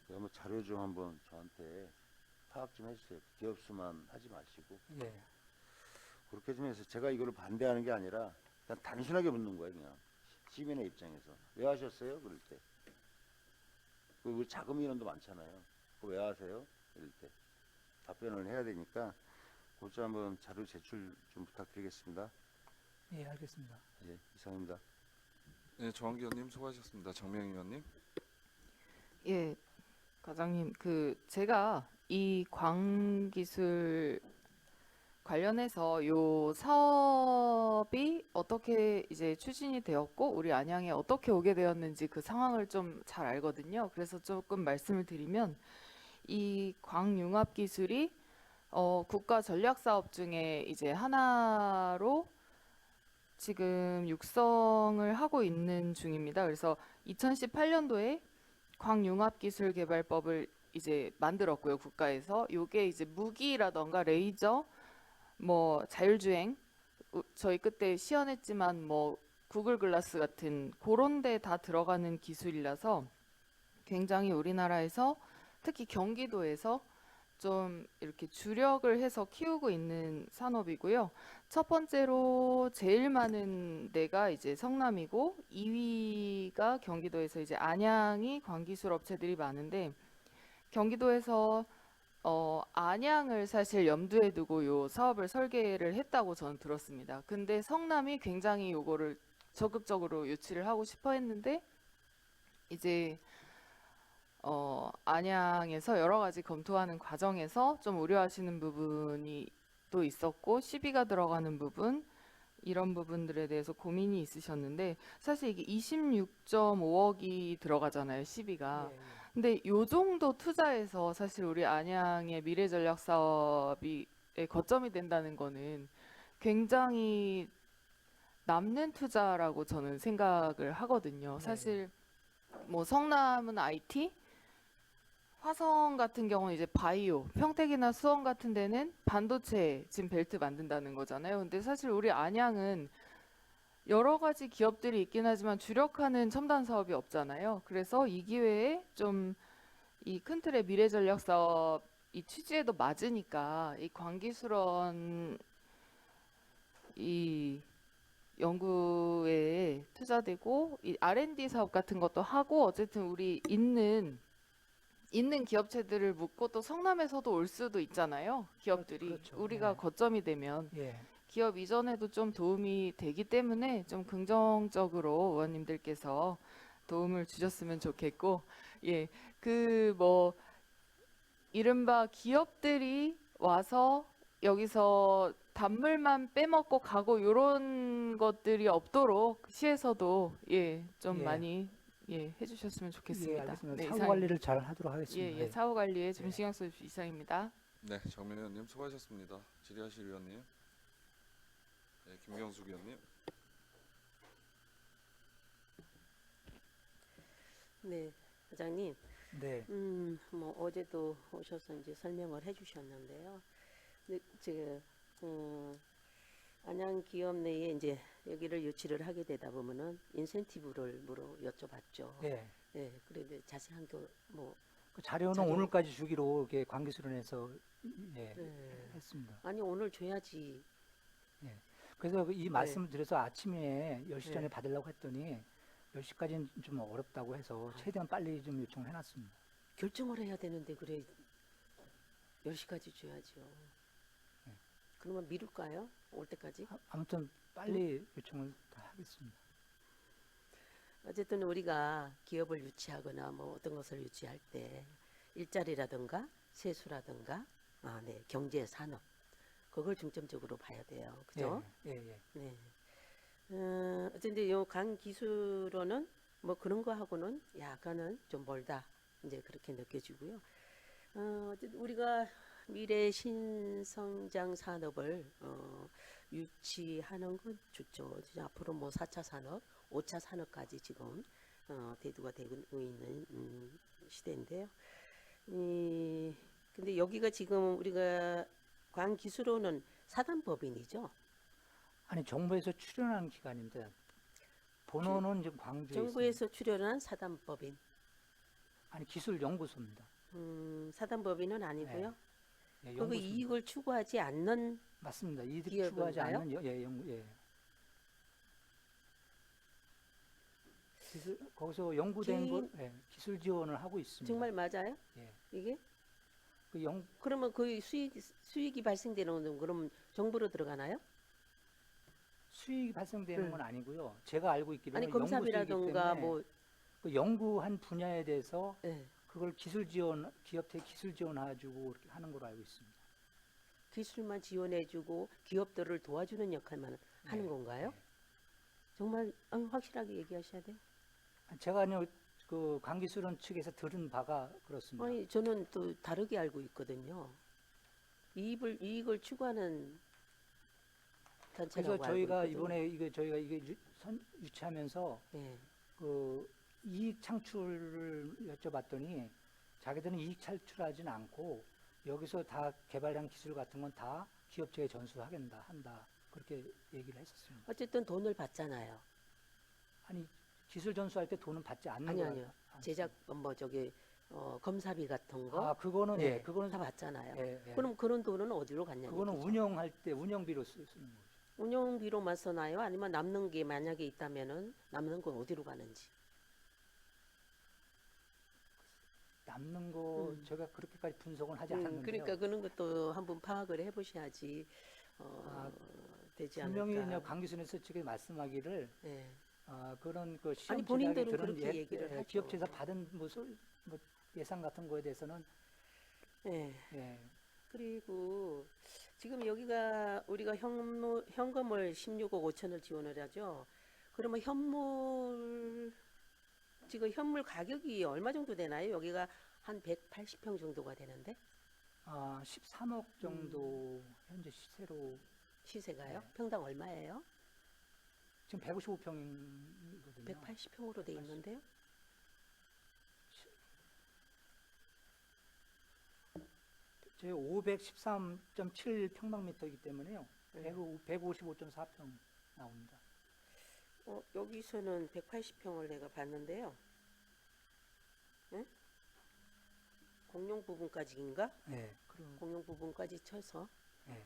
Speaker 6: 그 한번 자료 좀 한번 저한테 파악 좀 해주세요. 기업 수만 하지 마시고.
Speaker 4: 예.
Speaker 6: 그렇게 좀 해서 제가 이거를 반대하는 게 아니라 그냥 단순하게 묻는 거예요. 그냥 시민의 입장에서 왜 하셨어요? 그럴 때. 그 자금 인원도 많잖아요. 그거 왜 하세요? 이럴 때 답변을 해야 되니까 그것 한번 자료 제출 좀 부탁드리겠습니다.
Speaker 4: 예, 알겠습니다.
Speaker 6: 예, 이상입니다.
Speaker 1: 네, 정한기 의원님 수고하셨습니다. 정명희 의원님.
Speaker 9: 예, 과장님, 제가 이 광기술 관련해서 요 사업이 어떻게 이제 추진이 되었고 우리 안양에 어떻게 오게 되었는지 그 상황을 좀 잘 알거든요. 그래서 조금 말씀을 드리면 이 광융합 기술이 국가 전략 사업 중에 이제 하나로 지금 육성을 하고 있는 중입니다. 그래서 2018년도에 광융합기술개발법을 이제 만들었고요, 국가에서. 요게 이제 무기라던가 레이저, 뭐 자율주행, 저희 그때 시연했지만 뭐 구글 글라스 같은 그런 데 다 들어가는 기술이라서 굉장히 우리나라에서 특히 경기도에서 좀 이렇게 주력을 해서 키우고 있는 산업이고요. 첫 번째로 제일 많은 데가 이제 성남이고 2위가 경기도에서 이제 안양이 광기술 업체들이 많은데 경기도에서 안양을 사실 염두에 두고 요 사업을 설계를 했다고 저는 들었습니다. 근데 성남이 굉장히 요거를 적극적으로 유치를 하고 싶어 했는데 이제 안양에서 여러 가지 검토하는 과정에서 좀 우려하시는 부분이 또 있었고 시비가 들어가는 부분 이런 부분들에 대해서 고민이 있으셨는데 사실 이게 26.5억이 들어가잖아요, 시비가. 근데 요 정도 투자에서 사실 우리 안양의 미래 전략 사업이 거점이 된다는 거는 굉장히 남는 투자라고 저는 생각을 하거든요. 사실 뭐 성남은 IT, 화성 같은 경우는 이제 바이오, 평택이나 수원 같은 데는 반도체 지금 벨트 만든다는 거잖아요. 근데 사실 우리 안양은 여러 가지 기업들이 있긴 하지만 주력하는 첨단 사업이 없잖아요. 그래서 이 기회에 좀 이 큰 틀의 미래 전략 사업 이 취지에도 맞으니까 이 광기술원 이 연구에 투자되고 이 R&D 사업 같은 것도 하고 어쨌든 우리 있는 기업체들을 묶고 또 성남에서도 올 수도 있잖아요. 기업들이
Speaker 4: 그렇죠.
Speaker 9: 우리가
Speaker 4: 네.
Speaker 9: 거점이 되면
Speaker 4: 예.
Speaker 9: 기업 이전에도 좀 도움이 되기 때문에 좀 긍정적으로 의원님들께서 도움을 주셨으면 좋겠고 예. 그 뭐 이른바 기업들이 와서 여기서 단물만 빼먹고 가고 요런 것들이 없도록 시에서도 예, 좀
Speaker 4: 예.
Speaker 9: 많이 예, 해주셨으면 좋겠습니다.
Speaker 4: 예, 알겠습니다.
Speaker 9: 네,
Speaker 4: 사후
Speaker 9: 이상입니다.
Speaker 4: 관리를 잘 하도록 하겠습니다.
Speaker 9: 예, 예, 사후 관리에 좀
Speaker 4: 예.
Speaker 9: 신경 써주시 이상입니다.
Speaker 1: 네, 정민 의원님 수고하셨습니다. 질의하실 위원님. 네, 김경숙 의원님.
Speaker 10: 네, 회장님.
Speaker 4: 네.
Speaker 10: 뭐 어제도 오셔서 이제 설명을 해주셨는데요. 근데 안양 기업 내에 이제 여기를 유치를 하게 되다 보면은 인센티브를 여쭤봤죠.
Speaker 4: 예.
Speaker 10: 네, 그런데 자세한 뭐
Speaker 4: 그 자료는
Speaker 10: 자료-
Speaker 4: 오늘까지 주기로 이렇게 관계수련에서 예,
Speaker 10: 네.
Speaker 4: 했습니다.
Speaker 10: 아니 오늘 줘야지.
Speaker 4: 그래서 이
Speaker 10: 네.
Speaker 4: 말씀을 드려서 아침에 10시 전에
Speaker 10: 네.
Speaker 4: 받으려고 했더니 10시까지는 좀 어렵다고 해서 최대한 빨리 좀 요청을 해놨습니다.
Speaker 10: 결정을 해야 되는데 그래 10시까지 줘야죠.
Speaker 4: 네.
Speaker 10: 그러면 미룰까요? 올 때까지?
Speaker 4: 아무튼 빨리 요청을 다 하겠습니다.
Speaker 10: 어쨌든 우리가 기업을 유치하거나 뭐 어떤 것을 유치할 때 일자리라든가 세수라든가 경제 산업 그걸 중점적으로 봐야 돼요. 그죠?
Speaker 4: 예, 예, 예.
Speaker 10: 네. 어쨌든 요 강 기술로는 뭐 그런 거 하고는 약간은 좀 멀다. 이제 그렇게 느껴지고요. 어쨌든 우리가 미래 신성장 산업을 유치하는 건 좋죠. 이제 앞으로 뭐 4차 산업, 5차 산업까지 지금 대두가 되고 있는 시대인데요. 근데 여기가 지금 우리가 광기술원은 사단법인이죠.
Speaker 4: 아니 정부에서 출연한 기관인데 본원은 지금 광주에
Speaker 10: 정부에서 출연한 사단법인.
Speaker 4: 아니 기술 연구소입니다.
Speaker 10: 사단법인은 아니고요.
Speaker 4: 예,
Speaker 10: 그
Speaker 4: 연구소입니다.
Speaker 10: 이익을 추구하지 않는
Speaker 4: 맞습니다. 이득
Speaker 10: 기업인가요?
Speaker 4: 추구하지 않는 연구 기술 거기서 연구된 걸 기술 지원을 하고 있습니다.
Speaker 10: 정말 맞아요?
Speaker 4: 예.
Speaker 10: 이게?
Speaker 4: 그
Speaker 10: 그러면 그 수익이 발생되는 건 그럼 정부로 들어가나요?
Speaker 4: 수익이 발생되는
Speaker 10: 네.
Speaker 4: 건 아니고요. 제가 알고 있기로는
Speaker 10: 아니 검사비라든가 뭐
Speaker 4: 그 연구한 분야에 대해서
Speaker 10: 예.
Speaker 4: 그걸 기술 지원 기업체 기술 지원해주고 이렇게 하는 걸로 알고 있습니다.
Speaker 10: 기술만 지원해주고 기업들을 도와주는 역할만 하는
Speaker 4: 네.
Speaker 10: 건가요?
Speaker 4: 네.
Speaker 10: 정말 확실하게 얘기하셔야 돼요.
Speaker 4: 제가 그 광기술원 측에서 들은 바가 그렇습니다.
Speaker 10: 아니 저는 또 다르게 알고 있거든요. 이익을 추구하는 단체라고
Speaker 4: 그래서 저희가
Speaker 10: 알고 있거든요.
Speaker 4: 이번에 저희가 유치하면서
Speaker 10: 네.
Speaker 4: 그 이익 창출을 여쭤봤더니 자기들은 이익 창출하지는 않고 여기서 다 개발한 기술 같은 건 다 기업체에 전수하겠다 한다 그렇게 얘기를 했었습니다.
Speaker 10: 어쨌든 돈을 받잖아요.
Speaker 4: 아니 기술 전수할 때 돈은 받지 않는
Speaker 10: 아니요,
Speaker 4: 거예요.
Speaker 10: 아니요. 제작 뭐 저기 검사비 같은 거.
Speaker 4: 아 그거는
Speaker 10: 네,
Speaker 4: 그거는
Speaker 10: 다 받잖아요.
Speaker 4: 예.
Speaker 10: 그럼 그런 돈은 어디로 갔냐는
Speaker 4: 그거는
Speaker 10: 얘기죠.
Speaker 4: 운영할 때 운영비로 쓰는 거죠.
Speaker 10: 운영비로만 쓰나요? 아니면 남는 게 만약에 있다면은 남는 건 어디로 가는지.
Speaker 4: 남는 거 제가 그렇게까지 분석은 하지 않았는데요.
Speaker 10: 그러니까 그런 것도 한번 파악을 해보셔야지 되지
Speaker 4: 분명히
Speaker 10: 않을까.
Speaker 4: 강 교수님께서 지금 말씀하기를
Speaker 10: 네.
Speaker 4: 그런 그 시험
Speaker 10: 본인들은
Speaker 4: 제작에
Speaker 10: 그렇게 얘기를 하죠.
Speaker 4: 기업체에서 받은 뭐 예산 같은 거에 대해서는
Speaker 10: 네.
Speaker 4: 예,
Speaker 10: 그리고 지금 여기가 우리가 현금을 16억 5천을 지원을 하죠. 그러면 지금 현물 가격이 얼마 정도 되나요? 여기가 한 180평 정도가 되는데
Speaker 4: 13억 정도 현재 시세로
Speaker 10: 시세가요?
Speaker 4: 네.
Speaker 10: 평당 얼마예요?
Speaker 4: 지금 155평이거든요.
Speaker 10: 180평으로 돼 있는데요.
Speaker 4: 제 513.7 평방미터이기 때문에요.
Speaker 10: 네.
Speaker 4: 155.4평 나옵니다.
Speaker 10: 여기서는 180평을 내가 봤는데요. 응? 공용 부분까지인가?
Speaker 4: 네. 그럼
Speaker 10: 공용 부분까지 쳐서.
Speaker 4: 네.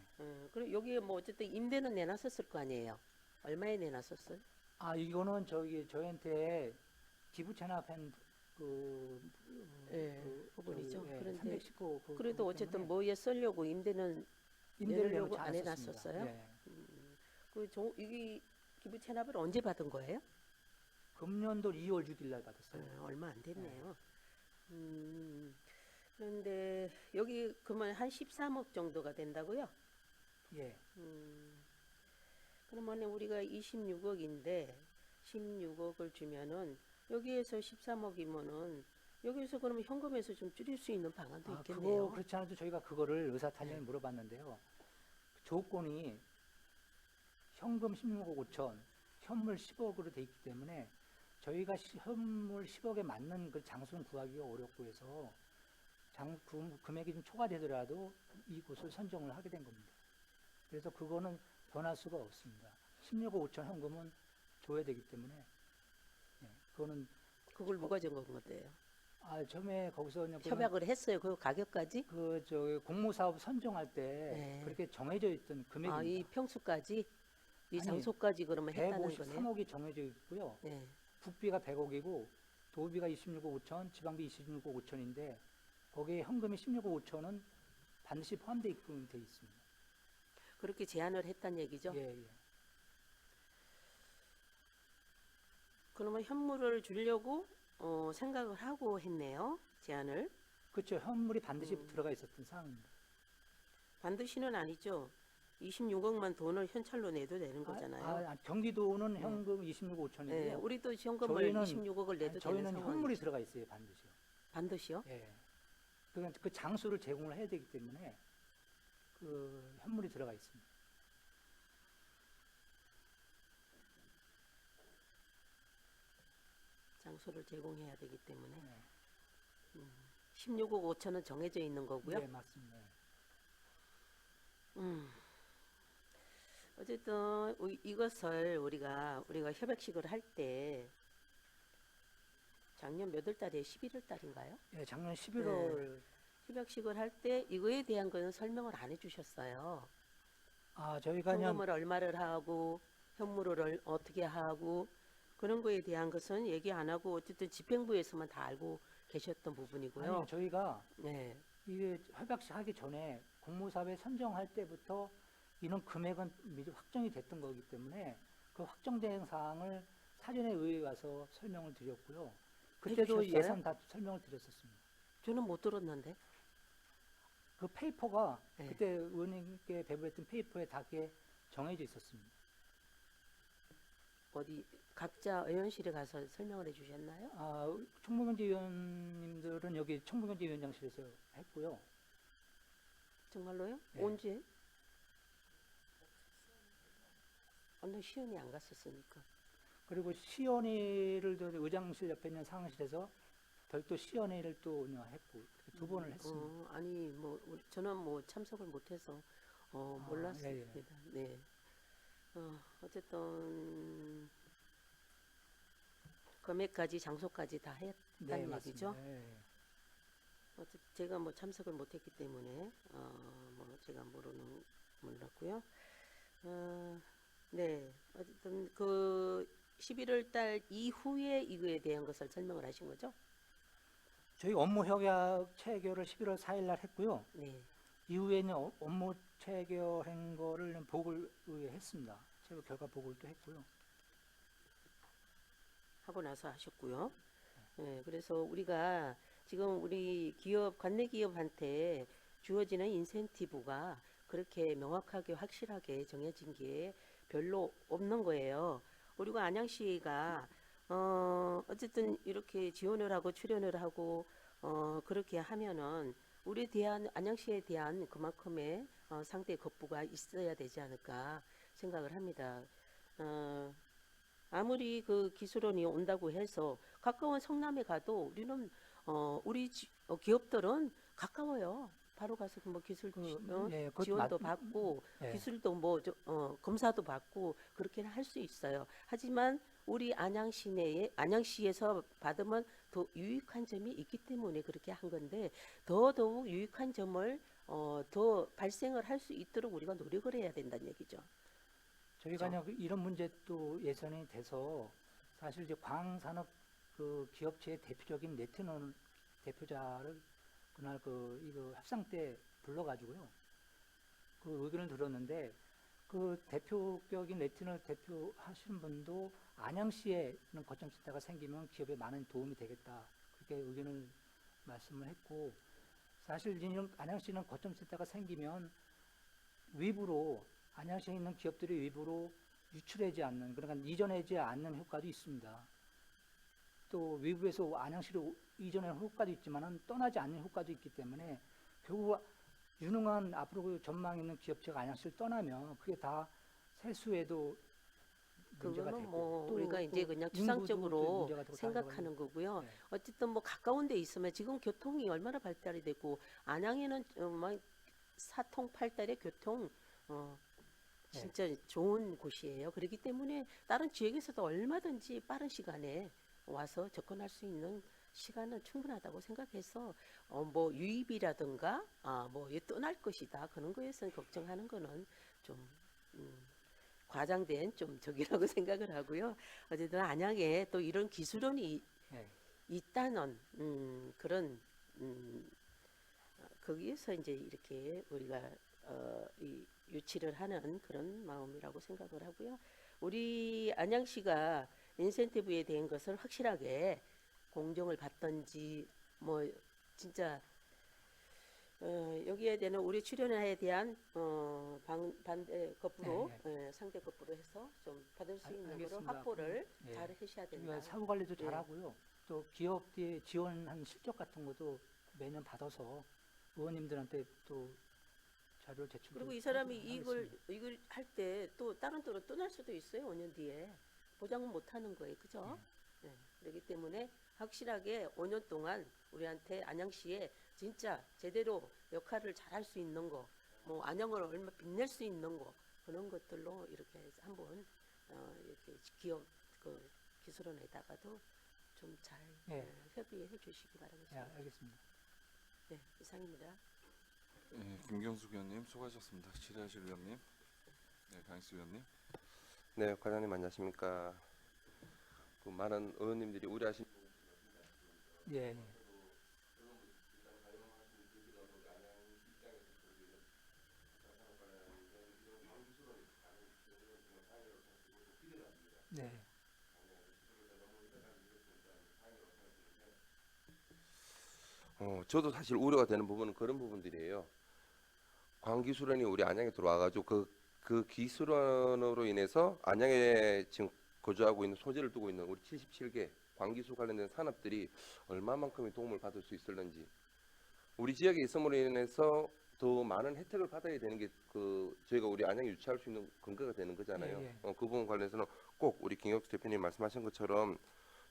Speaker 10: 그리고 여기에 뭐 어쨌든 임대는 내놨었을 거 아니에요. 얼마에 내놨었어요?
Speaker 4: 이거는 저희한테 기부 체납한
Speaker 10: 부분이죠. 그런데
Speaker 4: 319
Speaker 10: 그래도 어쨌든 뭐에 쓰려고 임대는
Speaker 4: 임대를
Speaker 10: 내려고
Speaker 4: 내놓지
Speaker 10: 안
Speaker 4: 않았었습니다.
Speaker 10: 해놨었어요?
Speaker 4: 네.
Speaker 10: 이게 기부 체납을 언제 받은 거예요?
Speaker 4: 금년도 2월 6일 날 받았어요.
Speaker 10: 얼마 안 됐네요. 그런데 여기 그러면 한 13억 정도가 된다고요?
Speaker 4: 예.
Speaker 10: 그러면 우리가 26억인데 16억을 주면은 여기에서 13억이면은 여기서 그러면 현금에서 좀 줄일 수 있는 방안도 있겠네요.
Speaker 4: 그거 그렇지 않아도 저희가 그거를 의사탄장에 물어봤는데요. 조건이 현금 16억 5천, 현물 10억으로 돼 있기 때문에 저희가 현물 10억에 맞는 그 장소는 구하기가 어렵고 해서 금액이 좀 초과되더라도 이곳을 선정을 하게 된 겁니다. 그래서 그거는 변할 수가 없습니다. 16억 5천 현금은 줘야 되기 때문에 그거는
Speaker 10: 그걸 누가 정한 건데요?
Speaker 4: 처음에 거기서
Speaker 10: 협약을 했어요. 그 가격까지?
Speaker 4: 공모사업 선정할 때
Speaker 10: 네.
Speaker 4: 그렇게 정해져 있던 금액입니다.
Speaker 10: 이 평수까지? 이
Speaker 4: 아니,
Speaker 10: 장소까지 그러면 했다는 거네요?
Speaker 4: 153억이 정해져 있고요.
Speaker 10: 네.
Speaker 4: 국비가 100억이고 도비가 26억 5천, 지방비 26억 5천인데 거기에 현금이 16억 5천은 반드시 포함되어 있게끔 돼 있습니다.
Speaker 10: 그렇게 제안을 했단 얘기죠?
Speaker 4: 예.
Speaker 10: 그러면 현물을 주려고 생각을 하고 했네요. 제안을.
Speaker 4: 그렇죠. 현물이 반드시 들어가 있었던 사항입니다.
Speaker 10: 반드시는 아니죠. 26억만 돈을 현찰로 내도 되는 거잖아요.
Speaker 4: 경기도는 현금 26억 5천인데요.
Speaker 10: 네, 우리도 현금을
Speaker 4: 저희는
Speaker 10: 26억을 내도 되는
Speaker 4: 저희는
Speaker 10: 상황이죠.
Speaker 4: 현물이 들어가 있어요. 반드시요.
Speaker 10: 반드시요?
Speaker 4: 예. 그 장소를 제공을 해야 되기 때문에 그 현물이 들어가 있습니다.
Speaker 10: 장소를 제공해야 되기 때문에
Speaker 4: 네.
Speaker 10: 16억 5천은 정해져 있는 거고요.
Speaker 4: 네, 맞습니다.
Speaker 10: 어쨌든 이것을 우리가 협약식을 할 때 작년 몇 월 달에 11월 달인가요?
Speaker 4: 예, 작년 11월
Speaker 10: 협약식을 할 때 이거에 대한 거는 설명을 안 해주셨어요.
Speaker 4: 저희가 그냥
Speaker 10: 현금을 얼마를 하고 현물을 어떻게 하고 그런 거에 대한 것은 얘기 안 하고 어쨌든 집행부에서만 다 알고 계셨던 부분이고요.
Speaker 4: 아니, 저희가
Speaker 10: 네.
Speaker 4: 이게 협약식 하기 전에 공모사업에 선정할 때부터 이런 금액은 미리 확정이 됐던 거기 때문에 그 확정된 사항을 사전에 의회에 와서 설명을 드렸고요. 그때도
Speaker 10: 해주셨어요?
Speaker 4: 예산 다 설명을 드렸었습니다.
Speaker 10: 저는 못 들었는데.
Speaker 4: 그 페이퍼가
Speaker 10: 네.
Speaker 4: 그때 의원님께 배부했던 페이퍼에 다 그게 정해져 있었습니다.
Speaker 10: 어디 각자 의원실에 가서 설명을 해주셨나요?
Speaker 4: 총무경제위원님들은 여기 총무경제위원장실에서 했고요.
Speaker 10: 정말로요?
Speaker 4: 네.
Speaker 10: 언제? 나 시연이 안 갔었으니까.
Speaker 4: 그리고 시연회를 의장실 옆에 있는 상황실에서 별도 시연회를 또 했고 이렇게 두 번을 했습니다.
Speaker 10: 아니 저는 참석을 못해서 몰랐습니다.
Speaker 4: 예.
Speaker 10: 네. 어쨌든 금액까지 장소까지 다
Speaker 4: 네,
Speaker 10: 했다는
Speaker 4: 맞습니다.
Speaker 10: 얘기죠.
Speaker 4: 예.
Speaker 10: 제가 뭐 참석을 못했기 때문에 뭐 제가 몰랐고요. 네, 어쨌든 그 11월 달 이후에 이거에 대한 것을 설명을 하신 거죠?
Speaker 4: 저희 업무 협약 체결을 11월 4일 날 했고요.
Speaker 10: 네.
Speaker 4: 이후에는 업무 체결한 거를 보고를 했습니다. 체결 결과 보고를 또 했고요.
Speaker 10: 하고 나서 하셨고요. 네, 그래서 우리가 지금 우리 기업 관내 기업한테 주어지는 인센티브가 그렇게 명확하게 확실하게 정해진 게 별로 없는 거예요. 그리고 안양시가 어쨌든 이렇게 지원을 하고 출연을 하고 그렇게 하면은 우리에 대한 안양시에 대한 그만큼의 상대 겁부가 있어야 되지 않을까 생각을 합니다. 아무리 그 기술원이 온다고 해서 가까운 성남에 가도 우리는 우리 기업들은 가까워요. 바로 가서 뭐 기술
Speaker 4: 예, 그것도
Speaker 10: 지원도 받고
Speaker 4: 예.
Speaker 10: 기술도 뭐 검사도 받고 그렇게는 할 수 있어요. 하지만 우리 안양시 내에 안양시에서 받으면 더 유익한 점이 있기 때문에 그렇게 한 건데 더더욱 유익한 점을 더 발생을 할 수 있도록 우리가 노력을 해야 된다는 얘기죠.
Speaker 4: 저희가 이런 문제 또 예전이 돼서 사실 이제 광산업 그 기업체의 대표적인 네트논 대표자를 그날 이거 협상 때 불러가지고요. 그 의견을 들었는데 그 대표격인 네트논 대표 하시는 분도 안양시에는 거점센터가 생기면 기업에 많은 도움이 되겠다. 그렇게 의견을 말씀을 했고 사실 이런 안양시는 거점센터가 생기면 외부로 안양시에 있는 기업들이 외부로 유출하지 않는 그러니까 이전하지 않는 효과도 있습니다. 또 외부에서 안양시로 이전하는 효과도 있지만은 떠나지 않는 효과도 있기 때문에 결국 유능한 앞으로 전망 있는 기업체가 안양시를 떠나면 그게 다 세수에도 문제가
Speaker 10: 그거는
Speaker 4: 되고
Speaker 10: 뭐
Speaker 4: 또
Speaker 10: 우리가 이제 그냥
Speaker 4: 인구도
Speaker 10: 추상적으로
Speaker 4: 문제가 되고
Speaker 10: 생각하는 거고요.
Speaker 4: 네.
Speaker 10: 어쨌든 뭐 가까운 데 있으면 지금 교통이 얼마나 발달이 되고 안양에는 막 사통팔달의 교통 진짜 좋은 곳이에요. 그렇기 때문에 다른 지역에서도 얼마든지 빠른 시간에 와서 접근할 수 있는 시간은 충분하다고 생각해서 뭐 유입이라든가 뭐 떠날 것이다 그런 거에서는 걱정하는 거는 좀 과장된 좀 저기라고 생각을 하고요. 어쨌든 안양에 또 이런 기술원이
Speaker 4: 네.
Speaker 10: 있다는 그런 거기에서 이제 이렇게 우리가 이 유치를 하는 그런 마음이라고 생각을 하고요. 우리 안양시가 인센티브에 대한 것을 확실하게 공정을 받든지 뭐 진짜 여기에 대한 우리 출연에 대한 반대 거부로 상대 거부로 해서 좀 받을 수 있는 그런
Speaker 4: 알겠습니다.
Speaker 10: 확보를
Speaker 4: 예.
Speaker 10: 잘 하셔야 된다.
Speaker 4: 우리가 사후 관리도
Speaker 10: 예.
Speaker 4: 잘하고요. 또 기업에 지원한 실적 같은 것도 매년 받아서 의원님들한테 또 자료를 제출.
Speaker 10: 그리고 이 사람이 이걸 할 때 또 다른 데로 떠날 수도 있어요. 5년 뒤에 보장은 못 하는 거예요. 그죠? 네. 그렇기 때문에 확실하게 5년 동안 우리한테 안양시에 진짜 제대로 역할을 잘할 수 있는 거, 뭐 안양을 얼마 빛낼 수 있는 거 그런 것들로 이렇게 해서 한번 이렇게 기업 그 기술원에다가도 좀 잘 협의해 주시기 바라겠습니다.
Speaker 4: 네, 알겠습니다.
Speaker 10: 네, 이상입니다.
Speaker 1: 예, 김경숙 의원님 수고하셨습니다. 질의하실 의원님, 네, 강익수 의원님.
Speaker 11: 네, 과장님 안녕하십니까. 그 많은 의원님들이 우려하신
Speaker 4: 예. 네.
Speaker 11: 저도 사실 우려가 되는 부분은 그런 부분들이에요. 광기술원이 우리 안양에 들어와가지고 그 기술원으로 인해서 안양에 지금 거주하고 있는 소재를 두고 있는 우리 77개 광기술 관련된 산업들이 얼마만큼의 도움을 받을 수 있을는지, 우리 지역에 있음으로 인해서 더 많은 혜택을 받아야 되는 게 저희가 우리 안양에 유치할 수 있는 근거가 되는 거잖아요.
Speaker 4: 예, 예.
Speaker 11: 그 부분 관련해서는 꼭 우리 김경수 대표님 말씀하신 것처럼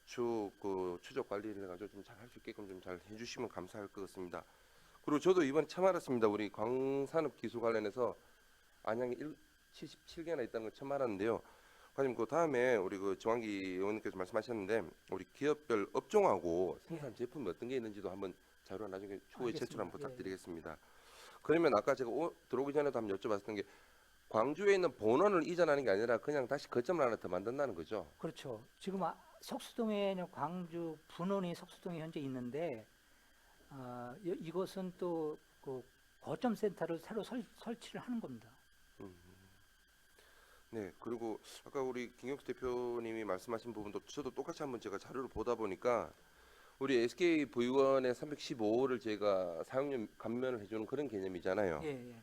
Speaker 11: 추적 관리를 해가지고 좀 잘 할 수 있게끔 좀 잘 해주시면 감사할 것 같습니다. 그리고 저도 이번에 처음 알았습니다. 우리 광산업 기술 관련해서 안양에 77개나 있다는 걸 처음 알았는데요. 과장님 그 다음에 우리 그 정환기 의원님께서 말씀하셨는데 우리 기업별 업종하고 생산 제품이 어떤 게 있는지도 한번 자료 나중에 추후에 제출 한번
Speaker 4: 알겠습니다. 예, 예.
Speaker 11: 부탁드리겠습니다. 그러면 아까 제가 들어오기 전에도 한번 여쭤봤던 게 광주에 있는 본원을 이전하는 게 아니라 그냥 다시 거점을 하나 더 만든다는 거죠.
Speaker 4: 그렇죠. 지금 석수동에 광주 분원이 석수동에 현재 있는데 이것은 또 그 거점 센터를 새로 설치를 하는 겁니다.
Speaker 11: 네, 그리고 아까 우리 김경수 대표님이 말씀하신 부분도 저도 똑같이 한번 제가 자료를 보다 보니까 우리 SK 부의원의 315호를 제가 사용료 감면을 해주는 그런 개념이잖아요.
Speaker 4: 예, 예.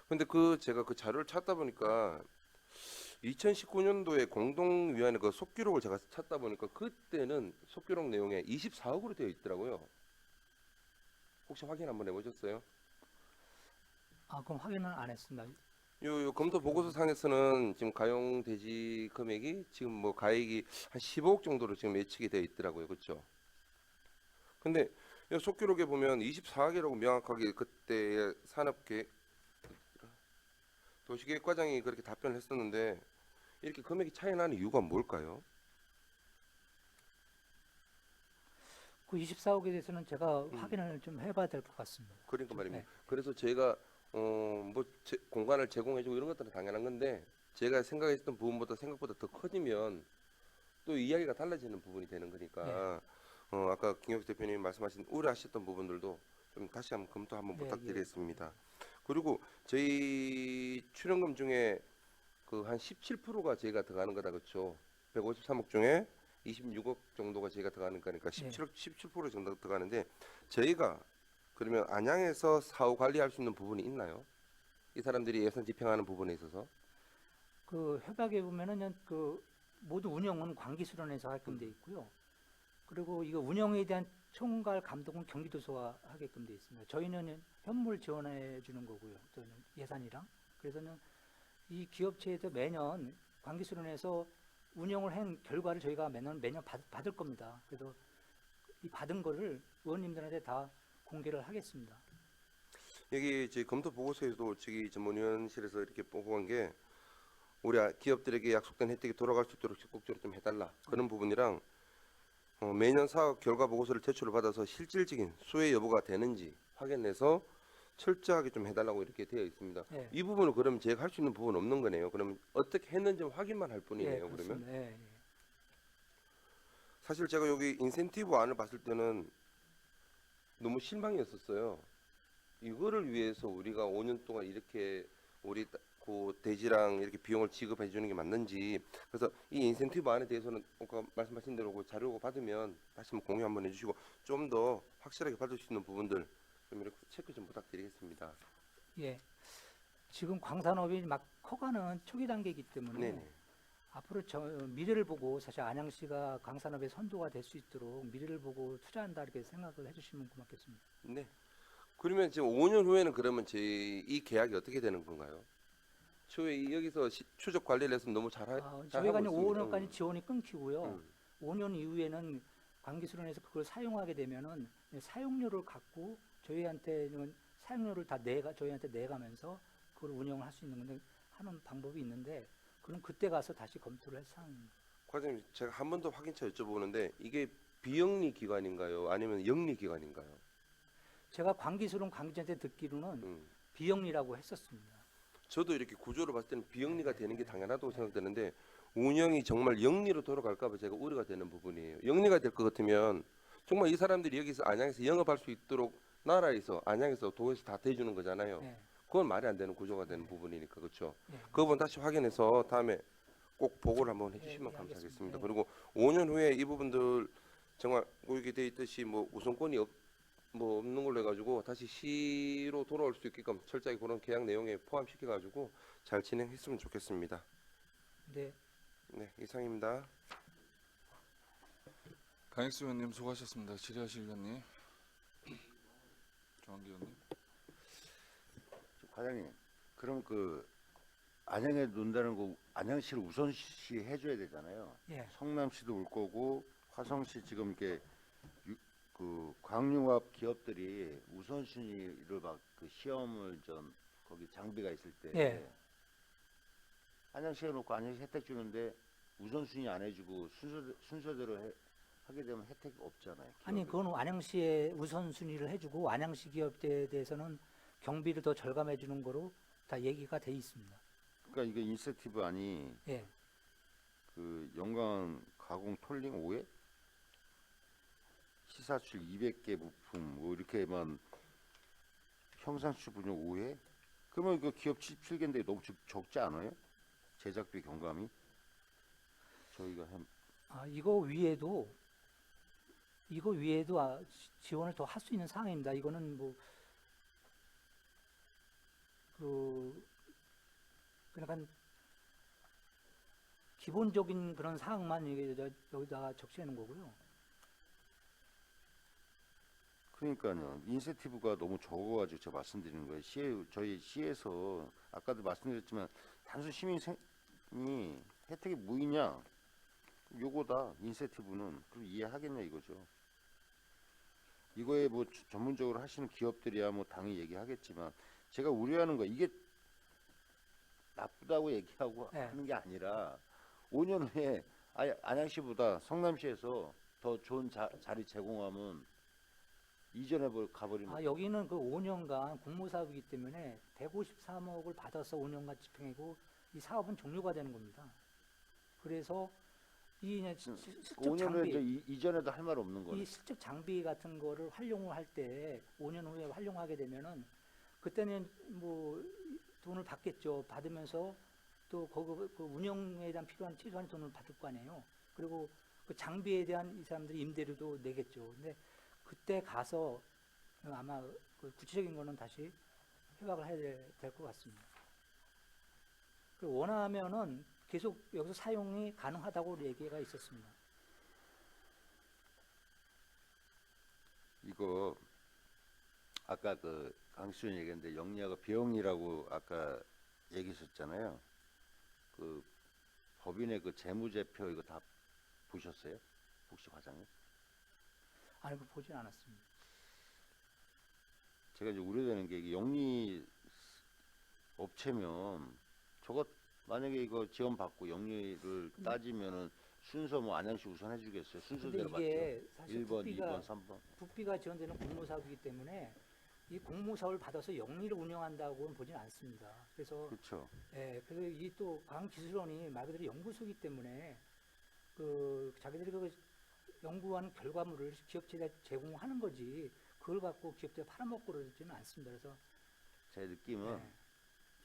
Speaker 11: 근데 제가 그 자료를 찾다 보니까 2019년도에 공동위원회 그 속기록을 제가 찾다 보니까 그때는 속기록 내용에 24억으로 되어 있더라고요. 혹시 확인 한번 해보셨어요?
Speaker 4: 그럼 확인은 안 했습니다.
Speaker 11: 요 검토 보고서 상에서는 지금 가용 대지 금액이 지금 뭐 가액이 한 15억 정도로 지금 예측이 되어 있더라고요. 그렇죠? 근데 이 속기록에 보면 24억이라고 명확하게 그때 산업계획 도시계획과장이 그렇게 답변을 했었는데 이렇게 금액이 차이 나는 이유가 뭘까요?
Speaker 4: 그 24억에 대해서는 제가 확인을 좀 해봐야 될 것 같습니다.
Speaker 11: 그러니까 말입니다.
Speaker 4: 네.
Speaker 11: 그래서 제가 공간을 제공해주고 이런 것들은 당연한 건데 제가 생각했던 부분보다 생각보다 더 커지면 또 이야기가 달라지는 부분이 되는 거니까 아까 김경수 대표님이 말씀하신 우려하셨던 부분들도 좀 다시 한번 검토 한번
Speaker 4: 네,
Speaker 11: 부탁드리겠습니다. 그리고 저희 출연금 중에 그 한 17%가 저희가 들어가는 거다 그렇죠? 153억 중에 26억 정도가 저희가 들어가는 거니까 17% 정도 들어가는데 저희가 그러면 안양에서 사후 관리할 수 있는 부분이 있나요? 이 사람들이 예산 집행하는 부분에 있어서
Speaker 4: 그 협약에 보면은 그 모두 운영은 광기수련에서 하게끔 돼 있고요. 그리고 이거 운영에 대한 총괄 감독은 경기도소가 하게끔 돼 있습니다. 저희는 현물 지원해 주는 거고요. 저는 예산이랑. 그래서는 이 기업체에서 매년 광기수련에서 운영을 한 결과를 저희가 매년 받을 겁니다. 그래서 이 받은 거를 의원님들한테 다 공개를 하겠습니다.
Speaker 11: 여기 저희 검토 보고서에도 저기 전문위원실에서 이렇게 보고한 게 우리 기업들에게 약속된 혜택이 돌아갈 수 있도록 적극적으로 좀 해달라 그런 부분이랑 매년 사업 결과 보고서를 제출을 받아서 실질적인 수혜 여부가 되는지 확인해서 철저하게 좀 해달라고 이렇게 되어 있습니다.
Speaker 4: 예.
Speaker 11: 이 부분은 그럼 제가 할 수 있는 부분은 없는 거네요. 그러면 어떻게 했는지 확인만 할 뿐이네요.
Speaker 4: 예,
Speaker 11: 그러면
Speaker 4: 그렇습니다. 예, 예.
Speaker 11: 사실 제가 여기 인센티브 안을 봤을 때는 너무 실망이었었어요. 이거를 위해서 우리가 5년 동안 이렇게 우리 그 대지랑 이렇게 비용을 지급해 주는 게 맞는지 그래서 이 인센티브 안에 대해서는 아까 말씀하신 대로 그 자료가 받으면 다시 한번 공유 한번 해주시고 좀 더 확실하게 받을 수 있는 부분들 좀 이렇게 체크 좀 부탁드리겠습니다.
Speaker 4: 예. 지금 광산업이 막 커가는 초기 단계이기 때문에
Speaker 11: 네네.
Speaker 4: 앞으로 미래를 보고 사실 안양시가 광산업의 선도가 될 수 있도록 미래를 보고 투자한다 이렇게 생각을 해주시면 고맙겠습니다.
Speaker 11: 네. 그러면 지금 5년 후에는 그러면 이 계약이 어떻게 되는 건가요? 초에 여기서 추적 관리를 해서 너무
Speaker 4: 저희가 이제
Speaker 11: 잘하고
Speaker 4: 5년까지 지원이 끊기고요.
Speaker 11: 음.
Speaker 4: 5년 이후에는 광기수련에서 그걸 사용하게 되면은 사용료를 갖고 저희한테는 사용료를 다 저희한테 내가면서 그걸 운영을 할 수 있는 건데 하는 방법이 있는데 그럼 그때 가서 다시 검토를 할 사항입니다.
Speaker 11: 과장님 제가 한 번 더 확인차 여쭤보는데 이게 비영리 기관인가요? 아니면 영리 기관인가요?
Speaker 4: 제가 광기수련 관계자한테 듣기로는
Speaker 11: 음.
Speaker 4: 비영리라고 했었습니다.
Speaker 11: 저도 이렇게 구조를 봤을 때는 비영리가 되는 게 당연하다고 생각되는데 운영이 정말 영리로 돌아갈까 봐 제가 우려가 되는 부분이에요. 영리가 될 것 같으면 정말 이 사람들이 여기서 안양에서 영업할 수 있도록 나라에서 안양에서 도에서 다 대주는 거잖아요.
Speaker 4: 네.
Speaker 11: 그건 말이 안 되는 구조가 되는 부분이니까 그렇죠.
Speaker 4: 네.
Speaker 11: 그 부분 다시 확인해서 다음에 꼭 보고를 한번 해주시면
Speaker 4: 네,
Speaker 11: 감사하겠습니다.
Speaker 4: 알겠습니다.
Speaker 11: 그리고 5년 후에 이 부분들 정말 고객이 돼 있듯이 뭐 우선권이 없는 걸로 해가지고 다시 시로 돌아올 수 있게끔 철저하게 그런 계약 내용에 포함시켜가지고 잘 진행했으면 좋겠습니다.
Speaker 4: 네.
Speaker 11: 네, 이상입니다.
Speaker 1: 강익수 의원님 수고하셨습니다. 질의하실 의원님. 정한기 의원님.
Speaker 6: 과장님, 그럼 그 안양에 논다는 거 안양시를 우선시 해줘야 되잖아요.
Speaker 4: 예.
Speaker 6: 성남시도 올 거고 화성시 지금 이렇게 그 광융합 기업들이 우선순위를 막 그 시험을 좀 거기 장비가 있을 때
Speaker 4: 예.
Speaker 6: 안양시에 놓고 안양시 혜택 주는데 우선순위 안 해주고 순서대로 하게 되면 혜택이 없잖아요.
Speaker 4: 아니
Speaker 6: 기업에.
Speaker 4: 그건 안양시에 우선순위를 해주고 안양시 기업들에 대해서는 경비를 더 절감해 주는 거로 다 얘기가 돼 있습니다.
Speaker 6: 그러니까 이게 인센티브 아니
Speaker 4: 예.
Speaker 6: 그 연간 가공 톨링 5회 시사출 200개 부품 뭐 이렇게만 평상시 분용 5회 그러면 그 기업 77개인데 너무 적지 않아요? 제작비 경감이 저희가
Speaker 4: 이거 위에도 지원을 더 할 수 있는 상황입니다. 이거는 뭐 그러니까 기본적인 그런 사항만 여기다가 적시해 놓은 거고요.
Speaker 6: 그러니까요. 인센티브가 너무 적어가지고 제가 말씀드리는 거예요. 저희 시에서 아까도 말씀드렸지만 단순 시민이 혜택이 뭐이냐? 요거다 인센티브는 그럼 이해하겠냐 이거죠. 이거에 뭐 전문적으로 하시는 기업들이야 뭐 당연히 얘기하겠지만 제가 우려하는 거 이게 나쁘다고 얘기하고
Speaker 4: 네.
Speaker 6: 하는 게 아니라 5년 후에 안양시보다 성남시에서 더 좋은 자리 제공하면 이전에 가버리는
Speaker 4: 여기는 그 5년간 공모사업이기 때문에 153억을 받아서 5년간 집행하고 이 사업은 종료가 되는 겁니다. 그래서 이 실적
Speaker 6: 5년은
Speaker 4: 장비,
Speaker 6: 이전에도 할 말 없는 거네.
Speaker 4: 이 실적 장비 같은 거를 활용을 할 때 5년 후에 활용하게 되면은 그때는 뭐 돈을 받겠죠. 받으면서 또 그 운영에 대한 필요한 최소한의 돈을 받을 거 아니에요. 그리고 그 장비에 대한 이 사람들이 임대료도 내겠죠. 근데 그때 가서 아마 그 구체적인 거는 다시 협약을 해야 될 것 같습니다. 원하면은 계속 여기서 사용이 가능하다고 얘기가 있었습니다.
Speaker 6: 이거 아까 그 강수현 얘기했는데 영리하고 비영리라고 아까 얘기하셨잖아요. 그 법인의 그 재무제표 이거 다 보셨어요? 혹시 과장님?
Speaker 4: 아니, 보진 않았습니다.
Speaker 6: 제가 이제 우려되는 게 이게 영리 업체면 저거 만약에 이거 지원 받고 영리를 따지면은 순서 뭐 안양시 우선 해주겠어요. 순서대로 맞죠.
Speaker 4: 이게 사실
Speaker 6: 1번, 2번, 3번.
Speaker 4: 부피가 지원되는 공모사업이기 때문에 이 공모사업을 받아서 영리를 운영한다고는 보진 않습니다. 그래서
Speaker 6: 그렇죠.
Speaker 4: 그래서 이 또 강기술원이 말 그대로 연구소이기 때문에 그 자기들이 그 연구한 결과물을 기업체에 제공하는 거지 그걸 갖고 기업체에 팔아먹고 그러지는 않습니다. 그래서
Speaker 6: 제 느낌은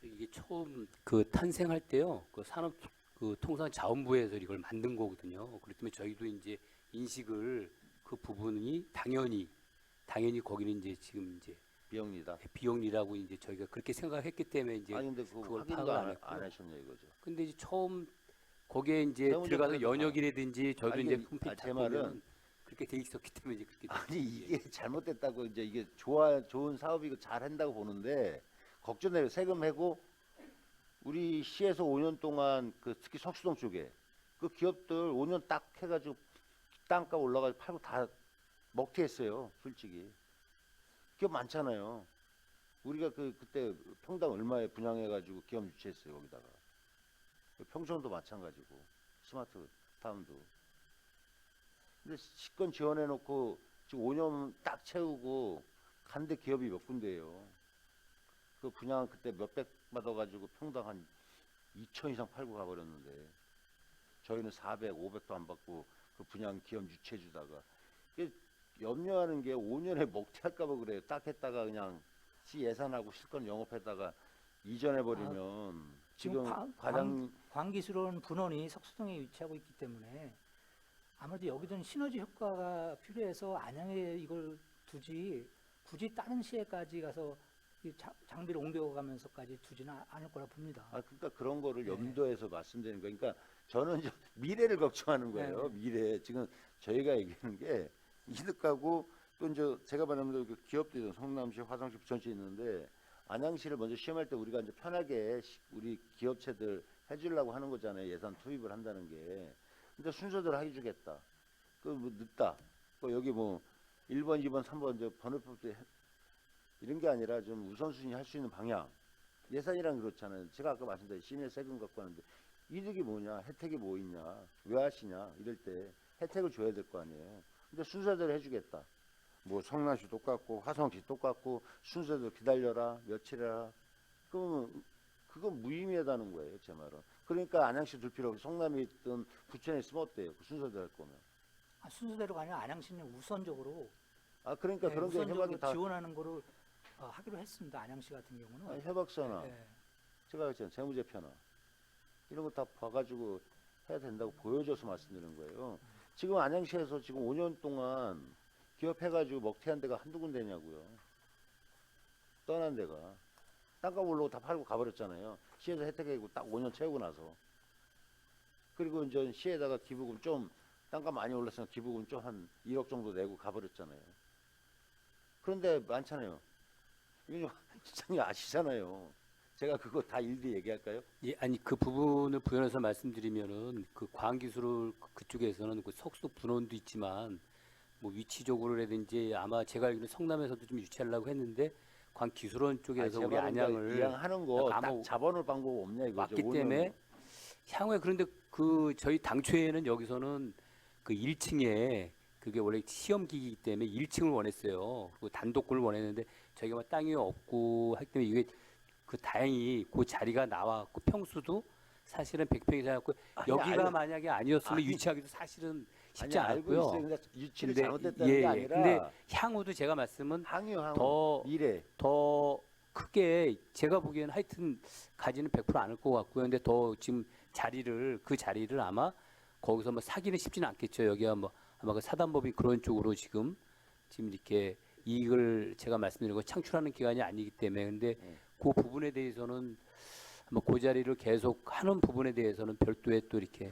Speaker 12: 이게 처음 그 탄생할 때요, 그 산업 그 통상자원부에서 이걸 만든 거거든요. 그렇기 때문에 저희도 이제 인식을 그 부분이 당연히 거기는 이제 지금 이제
Speaker 6: 비영리다.
Speaker 12: 비영리라고 이제 저희가 그렇게 생각했기 때문에 이제
Speaker 6: 아니 근데 그걸
Speaker 12: 그걸
Speaker 6: 확인도
Speaker 12: 파악을 안
Speaker 6: 안
Speaker 12: 했고요.
Speaker 6: 하셨냐 이거죠.
Speaker 12: 근데 이제 처음 거기에 이제
Speaker 6: 세무적
Speaker 12: 들어가서
Speaker 6: 그래도
Speaker 12: 연역이라든지 저희도
Speaker 6: 아니,
Speaker 12: 이제
Speaker 6: 이게-
Speaker 12: 홈페이지
Speaker 6: 제
Speaker 12: 다
Speaker 6: 말은
Speaker 12: 보면 그렇게 돼 있었기 때문에 이제 그렇게
Speaker 6: 아니 이게 잘못됐다고 이제 이게 좋은 사업이고 잘한다고 보는데 걱정돼요. 세금 해고 우리 시에서 5년 동안 그 특히 석수동 쪽에 그 기업들 5년 딱 해가지고 땅값 올라가지고 팔고 다 먹튀했어요. 솔직히 기업 많잖아요. 우리가 그때 평당 얼마에 분양해가지고 기업 유치했어요. 거기다가 평촌도 마찬가지고 스마트타운도. 근데 시권 지원해놓고 지금 5년 딱 채우고 간데 기업이 몇 군데예요. 그 분양 그때 몇백 받아가지고 평당 한 2천 이상 팔고 가버렸는데 저희는 400, 500도 안 받고 그 분양 기업 유치해주다가 염려하는 게 5년에 먹튀할까봐 그래요. 딱 했다가 그냥 시 예산하고 실권 영업했다가 이전해버리면 지금 과장
Speaker 4: 광기술원 분원이 석수동에 위치하고 있기 때문에 아무래도 여기서는 시너지 효과가 필요해서 안양에 이걸 두지 굳이 다른 시에까지 가서 이 장비를 옮겨가면서까지 두지는 않을 거라 봅니다.
Speaker 6: 그러니까 그런 거를
Speaker 4: 네.
Speaker 6: 염두에서 말씀드리는 거예요. 그러니까 저는 이제 미래를 걱정하는 거예요.
Speaker 4: 네.
Speaker 6: 미래. 지금 저희가 얘기하는 게 이득하고 또 이제 제가 말하는 그 기업들이 성남시, 화성시, 부천시 있는데 안양시를 먼저 시험할 때 우리가 이제 편하게 우리 기업체들 해주려고 하는 거잖아요. 예산 투입을 한다는 게. 근데 순서대로 해주겠다. 그 뭐 늦다. 또 여기 뭐 1번, 2번, 3번 이제 번호표도 이런 게 아니라 좀 우선순위 할 수 있는 방향. 예산이란 그렇잖아요. 제가 아까 말씀드린 시민의 세금 갖고 하는데 이득이 뭐냐, 혜택이 뭐 있냐, 왜 하시냐 이럴 때 혜택을 줘야 될 거 아니에요. 근데 순서대로 해주겠다. 뭐 성남시 똑같고 화성시 똑같고 순서대로 기다려라 며칠이라 그러면 그건 무의미하다는 거예요, 제 말은. 그러니까 안양시 둘 필요 없고 성남에 있든 부천에 있으면 어때요? 그 순서대로 할 거면.
Speaker 4: 순서대로가 아니라 안양시는 우선적으로
Speaker 6: 아 그러니까 그런 게
Speaker 4: 우선적으로
Speaker 6: 해박이 다
Speaker 4: 지원하는 거를 하기로 했습니다. 안양시 같은 경우는.
Speaker 6: 아니, 해박사나
Speaker 4: 예.
Speaker 6: 제가 했잖아요. 재무제표나 이런 거 다 봐가지고 해야 된다고 보여줘서 말씀드리는 거예요. 지금 안양시에서 지금 5년 동안 기업해가지고 먹튀한 데가 한두 군데냐고요. 떠난 데가. 땅값 올라고 다 팔고 가버렸잖아요. 시에서 혜택이고 딱 5년 채우고 나서. 그리고 이제 시에다가 기부금 좀 땅값 많이 올랐으면 기부금 좀 한 1억 정도 내고 가버렸잖아요. 그런데 많잖아요. 이거 시장님 아시잖아요. 제가 그거 다 일일이 얘기할까요?
Speaker 12: 예, 아니 그 부분을 부연해서 말씀드리면은 그 광기술 그쪽에서는 그 석수 분원도 있지만 뭐 위치적으로라든지 아마 제가 알기로는 성남에서도 좀 유치하려고 했는데 광기술원 쪽에서 우리 안양을
Speaker 6: 이양하는 거 딱
Speaker 12: 감옥
Speaker 6: 잡아놓을 방법 없냐 이거죠.
Speaker 12: 왔기 때문에 향후에 그런데 그 저희 당초에는 여기서는 그 1층에 그게 원래 시험기이기 때문에 1층을 원했어요. 그 단독을 원했는데 저희가 뭐 땅이 없고 하기 때문에 이게 그 다행히 그 자리가 나왔고 평수도 사실은 100평 이상이었고 여기가 만약에 아니었으면 유치하기도 사실은 쉽지
Speaker 6: 알고
Speaker 12: 않았고요.
Speaker 6: 있어요. 근데 유치를
Speaker 12: 근데
Speaker 6: 잘못했다는 게 아니라
Speaker 12: 근데 향후도 제가 말씀은
Speaker 6: 항유
Speaker 12: 더
Speaker 6: 미래
Speaker 12: 더 크게 제가 보기에는 하여튼 가지는 100% 않을 것 같고요. 근데 더 지금 그 자리를 아마 거기서 뭐 사기는 쉽지는 않겠죠. 여기가 뭐 아마 그 사단법인 그런 쪽으로 지금 이렇게 이익을 제가 말씀드린 거 창출하는 기관이 아니기 때문에 근데 그 부분에 대해서는 뭐 그 자리를 계속 하는 부분에 대해서는 별도의 또 이렇게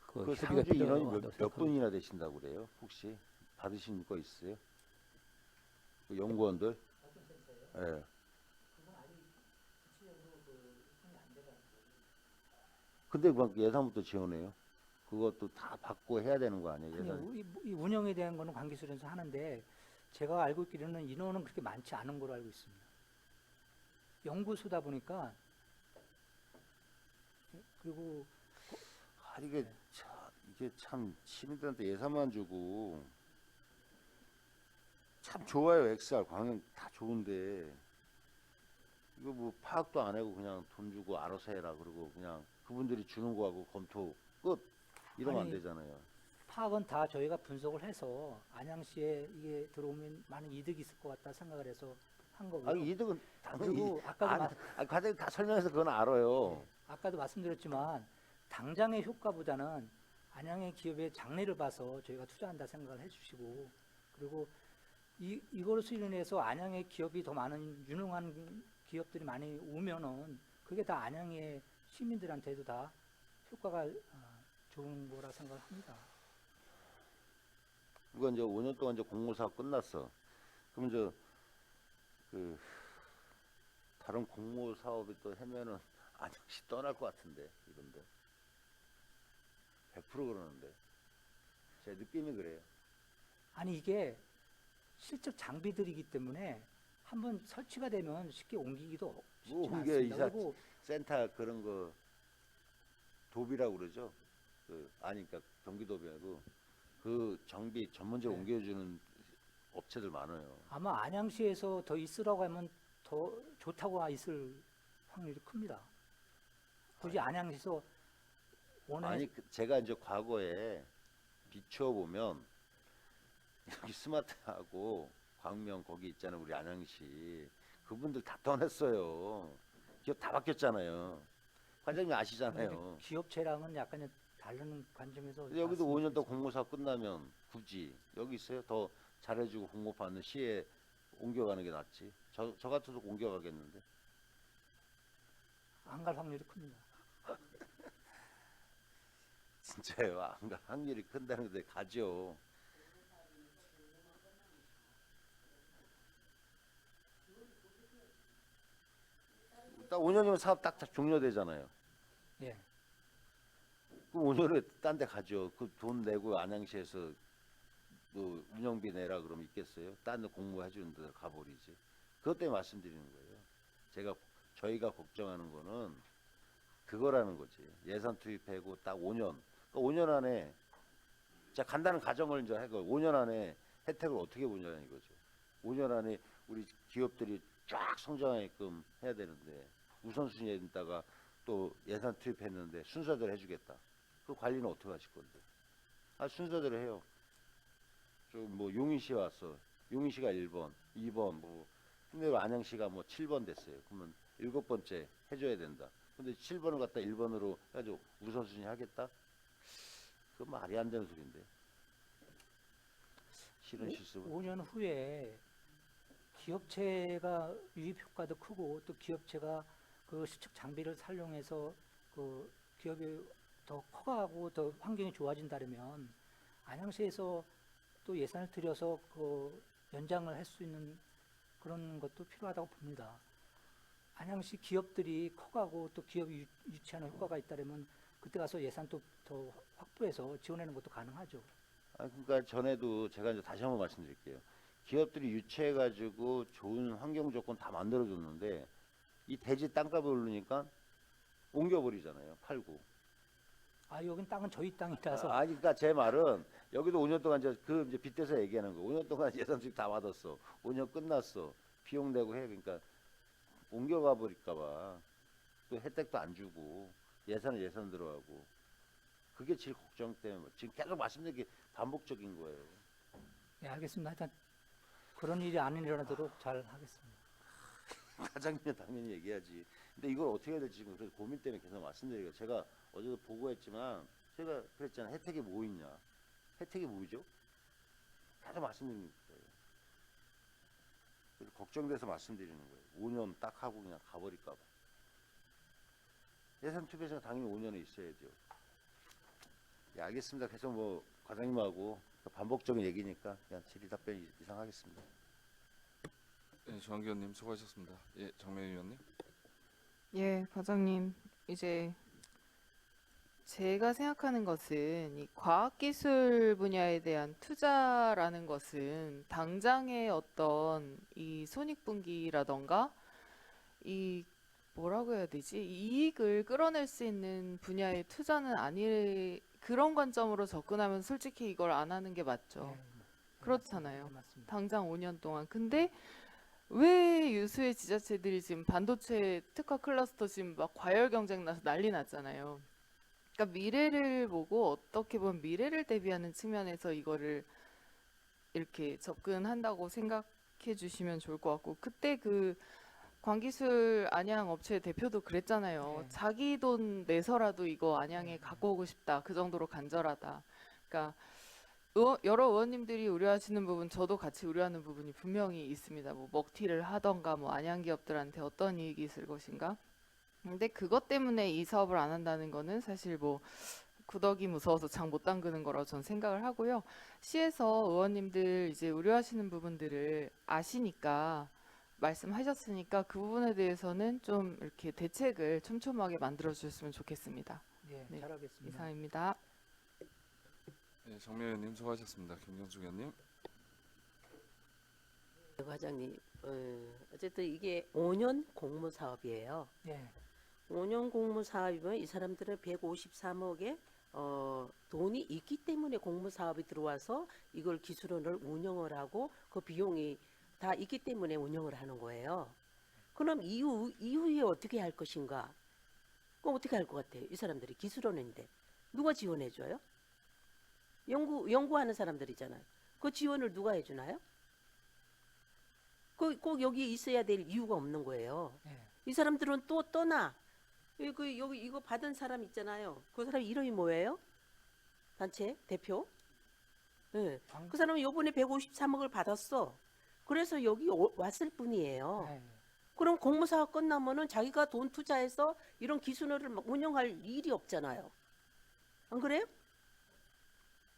Speaker 12: 그
Speaker 6: 그
Speaker 12: 협의가
Speaker 6: 상주 인원이
Speaker 12: 필요하다고
Speaker 6: 몇
Speaker 12: 생각합니다.
Speaker 6: 분이나 되신다고 그래요? 혹시 받으신 거 있어요? 그 연구원들? 예. 근데 막 예산부터 지원해요. 그것도 다 받고 해야 되는 거 아니에요?
Speaker 4: 아니,
Speaker 6: 예산.
Speaker 4: 이 운영에 대한 거는 관계술에서 하는데 제가 알고 있기로는 인원은 그렇게 많지 않은 걸로 알고 있습니다. 연구소다 보니까 그리고
Speaker 6: 이게 참 시민들한테 예산만 주고 참 좋아요. XR 광역 다 좋은데 이거 뭐 파악도 안 하고 그냥 돈 주고 알아서 해라 그러고 그냥 그분들이 주는 거하고 검토 끝 이러면 안
Speaker 4: 아니,
Speaker 6: 되잖아요.
Speaker 4: 파악은 다 저희가 분석을 해서 안양시에 이게 들어오면 많은 이득이 있을 것 같다 생각을 해서 한 거고요.
Speaker 6: 아니 이득은 당연히
Speaker 4: 그리고 아까도
Speaker 6: 과장님 다 설명해서 그건 알아요.
Speaker 4: 아까도 말씀드렸지만 당장의 효과보다는 안양의 기업의 장래를 봐서 저희가 투자한다 생각을 해주시고 그리고 이것으로 인해서 안양의 기업이 더 많은 유능한 기업들이 많이 오면은 그게 다 안양의 시민들한테도 다 효과가 좋은 거라 생각을 합니다.
Speaker 6: 이건 이제 5년 동안 이제 공모 사업 끝났어. 그럼 이제 그 다른 공모 사업이 또 하면은 안양시 떠날 것 같은데 이런데 100% 그러는데 제 느낌이 그래요.
Speaker 4: 아니 이게 실적 장비들이기 때문에 한번 설치가 되면 쉽게 옮기기도 쉽지
Speaker 6: 뭐 이게
Speaker 4: 않습니다.
Speaker 6: 이사
Speaker 4: 그리고
Speaker 6: 센터 그런 거 도비라고 그러죠. 그러니까 경기도비하고 그 정비 전문적으로 옮겨주는 업체들 많아요.
Speaker 4: 아마 안양시에서 더 있으라고 하면 더 좋다고 있을 확률이 큽니다. 굳이 안양시에서
Speaker 6: 아니 제가 이제 과거에 비추어 보면 여기 스마트하고 광명 거기 있잖아요. 우리 안양시 그분들 다 떠났어요. 기업 다 바뀌었잖아요. 관장님 아시잖아요.
Speaker 4: 기업체랑은 약간 다른 관점에서
Speaker 6: 여기도
Speaker 4: 말씀을
Speaker 6: 5년 더 공모사업 끝나면 굳이 여기 있어요. 더 잘해주고 공모 받는 시에 옮겨가는 게 낫지. 저 같아도 옮겨가겠는데.
Speaker 4: 안 갈 확률이 큽니다.
Speaker 6: 진짜요. 안 갈 확률이 큰다는데 가죠. 딱 5년이면 사업 딱 종료되잖아요.
Speaker 4: 예.
Speaker 6: 그 5년에 딴 데 가죠. 그 돈 내고 안양시에서 또 운영비 내라 그러면 있겠어요? 딴 데 공모해 주는 데 가버리지. 그것 때문에 말씀드리는 거예요. 저희가 걱정하는 거는 그거라는 거지. 예산 투입하고 딱 5년. 그러니까 5년 안에 자 간단한 가정을 이제 하고 5년 안에 혜택을 어떻게 보냐는 이거죠. 5년 안에 우리 기업들이 쫙 성장하게끔 해야 되는데 우선순위에다가 또 예산 투입했는데 순서대로 해주겠다. 그 관리는 어떻게 하실 건데? 아 순서대로 해요. 좀 뭐 용인시 왔어. 용인시가 1번, 2번 뭐 근데 안양시가 뭐 7번 됐어요. 그러면 7번째 해줘야 된다. 근데 7번을 갖다 1번으로 해가지고 우선순위 하겠다? 그 말이 안 되는 소리인데. 실은 실습은.
Speaker 4: 5년 후에 기업체가 유입 효과도 크고 또 기업체가 그 시축 장비를 활용해서 그 기업이 더 커가고 더 환경이 좋아진다면 안양시에서 또 예산을 들여서 그 연장을 할 수 있는 그런 것도 필요하다고 봅니다. 안양시 기업들이 커가고 또 기업이 유치하는 효과가 있다면 그때 가서 예산 또 더 확보해서 지원하는 것도 가능하죠.
Speaker 6: 아, 그러니까 전에도 제가 이제 다시 한번 말씀드릴게요. 기업들이 유치해가지고 좋은 환경 조건 다 만들어줬는데 이 대지 땅값이 오르니까 옮겨버리잖아요. 팔고.
Speaker 4: 아 여긴 땅은 저희 땅이라서.
Speaker 6: 아니 그러니까 제 말은 여기도 5년 동안 이제 빗대서 얘기하는 거. 5년 동안 예산 수익 다 받았어. 5년 끝났어. 비용 내고 해. 그러니까 옮겨가 버릴까봐 또 혜택도 안 주고 예산 들어가고 그게 제일 걱정 때문에 지금 계속 말씀드린 게 반복적인 거예요.
Speaker 4: 네, 알겠습니다. 일단 그런 일이 안 일어나도록 잘 하겠습니다.
Speaker 6: 과장님은 당연히 얘기하지. 근데 이걸 어떻게 해야 될지 지금 그래서 고민 때문에 계속 말씀드리고 제가 어제도 보고했지만 제가 그랬잖아요. 혜택이 뭐 있냐. 혜택이 뭐죠? 계속 말씀드리는 거예요. 그래서 걱정돼서 말씀드리는 거예요. 5년 딱 하고 그냥 가버릴까 봐. 예산 투입에서 당연히 5년에 있어야죠. 예, 알겠습니다. 계속 뭐 과장님하고 반복적인 얘기니까 그냥 질의 답변 이상 하겠습니다.
Speaker 1: 예, 정한기 의원님 수고하셨습니다. 예, 정명희 의원님.
Speaker 9: 예, 과장님. 이제 제가 생각하는 것은 이 과학기술 분야에 대한 투자라는 것은 당장의 어떤 이 손익분기라던가 이 뭐라고 해야 되지? 이익을 끌어낼 수 있는 분야의 투자는 아닐 그런 관점으로 접근하면 솔직히 이걸 안 하는 게 맞죠.
Speaker 4: 네,
Speaker 9: 그렇잖아요.
Speaker 4: 맞습니다.
Speaker 9: 당장 5년 동안. 근데 왜 유수의 지자체들이 지금 반도체 특화 클러스터 지금 막 과열 경쟁 나서 난리 났잖아요. 그러니까 미래를 보고 어떻게 보면 미래를 대비하는 측면에서 이거를 이렇게 접근한다고 생각해 주시면 좋을 것 같고 그때 그 광기술 안양 업체 대표도 그랬잖아요.
Speaker 4: 네.
Speaker 9: 자기 돈 내서라도 이거 안양에 갖고 오고 싶다. 그 정도로 간절하다. 그러니까 여러 의원님들이 우려하시는 부분 저도 같이 우려하는 부분이 분명히 있습니다. 뭐 먹튀를 하던가 뭐 안양 기업들한테 어떤 이익이 있을 것인가. 근데 그것 때문에 이 사업을 안 한다는 거는 사실 뭐 구더기 무서워서 장 못 담그는 거라고 저는 생각을 하고요. 시에서 의원님들 이제 우려하시는 부분들을 아시니까 말씀하셨으니까 그 부분에 대해서는 좀 이렇게 대책을 촘촘하게 만들어 주셨으면 좋겠습니다.
Speaker 4: 네,
Speaker 9: 네,
Speaker 4: 잘하겠습니다.
Speaker 9: 이상입니다.
Speaker 1: 예, 정명희 의원님 수고하셨습니다. 김경수 의원님.
Speaker 10: 과장님, 어쨌든 이게 5년 공모 사업이에요.
Speaker 4: 네.
Speaker 10: 5년 공모 사업이면 이 사람들은 153억에 돈이 있기 때문에 공모 사업이 들어와서 이걸 기술원을 운영을 하고 그 비용이 다 있기 때문에 운영을 하는 거예요. 그럼 이후에 어떻게 할 것인가? 그럼 어떻게 할 것 같아요? 이 사람들이 기술원인데 누가 지원해줘요? 연구하는 사람들이잖아요. 그 지원을 누가 해주나요? 꼭 여기 있어야 될 이유가 없는 거예요.
Speaker 4: 네.
Speaker 10: 이 사람들은 또 떠나. 여기 이거 받은 사람 있잖아요. 그 사람 이름이 뭐예요? 단체 대표? 네. 그 사람은 요번에 153억을 받았어. 그래서 여기 왔을 뿐이에요.
Speaker 4: 네.
Speaker 10: 그럼 공모사가 끝나면은 자기가 돈 투자해서 이런 기술을 막 운영할 일이 없잖아요. 안 그래요?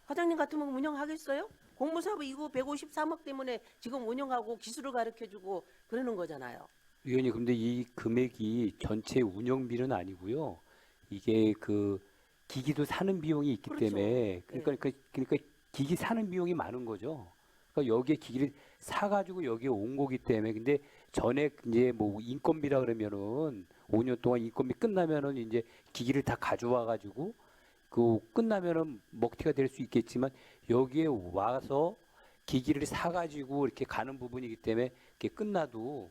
Speaker 10: 과장님 같으면 운영하겠어요? 공모사업 이거 153억 때문에 지금 운영하고 기술을 가르쳐주고 그러는 거잖아요.
Speaker 12: 위원님, 근데 이 금액이 전체 운영비는 아니고요. 이게 그 기기도 사는 비용이 있기
Speaker 10: 그렇죠.
Speaker 12: 때문에 그러니까 기기 사는 비용이 많은 거죠. 그러니까 여기에 기기를 사가지고 여기에 온 거기 때문에 근데 전에 이제 뭐 인건비라 그러면은 5년 동안 인건비 끝나면은 이제 기기를 다 가져와 가지고 그 끝나면은 먹튀가 될 수 있겠지만 여기에 와서 기기를 사 가지고 이렇게 가는 부분이기 때문에 이렇게 끝나도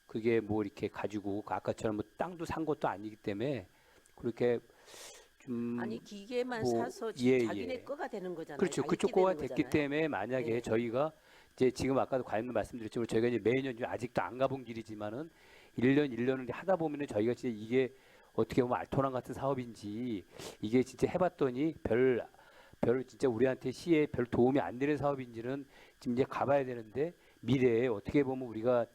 Speaker 12: 그게 뭐 이렇게 가지고 아까처럼 뭐 땅도 산 것도 아니기 때문에 그렇게 좀
Speaker 10: 아니 기계만
Speaker 12: 뭐,
Speaker 10: 사서
Speaker 12: 예,
Speaker 10: 자기네
Speaker 12: 예.
Speaker 10: 거가 되는 거잖아요.
Speaker 12: 그렇죠.
Speaker 10: 다
Speaker 12: 그쪽
Speaker 10: 있게
Speaker 12: 거가
Speaker 10: 되는
Speaker 12: 됐기
Speaker 10: 거잖아요.
Speaker 12: 때문에 만약에
Speaker 10: 예.
Speaker 12: 저희가 이제 지금 아까도 과장님 말씀드렸지만 저희가 이제 매년 좀 아직도 안 가본 길이지만은 1년을 하다 보면은 저희가 진짜 이게 어떻게 보면 알토란 같은 사업인지 이게 진짜 해봤더니 별 진짜 우리한테 시에 별 도움이 안 되는 사업인지는 지금 이제 가봐야 되는데 미래에 어떻게 보면 우리가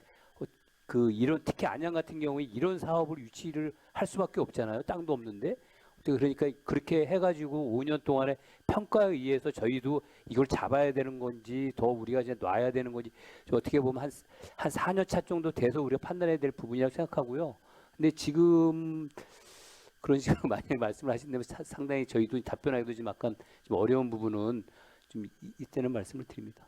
Speaker 12: 그 이런 특히 안양 같은 경우에 이런 사업을 유치를 할 수밖에 없잖아요. 땅도 없는데. 그러니까 그렇게 해가지고 5년 동안의 평가에 의해서 저희도 이걸 잡아야 되는 건지 더 우리가 이제 놔야 되는 건지 어떻게 보면 한 4년 차 정도 돼서 우리가 판단해야 될 부분이라고 생각하고요. 근데 지금 그런 식으로 많이 말씀을 하신다면 상당히 저희도 답변하기도 좀 약간 좀 어려운 부분은 좀 이때는 말씀을 드립니다.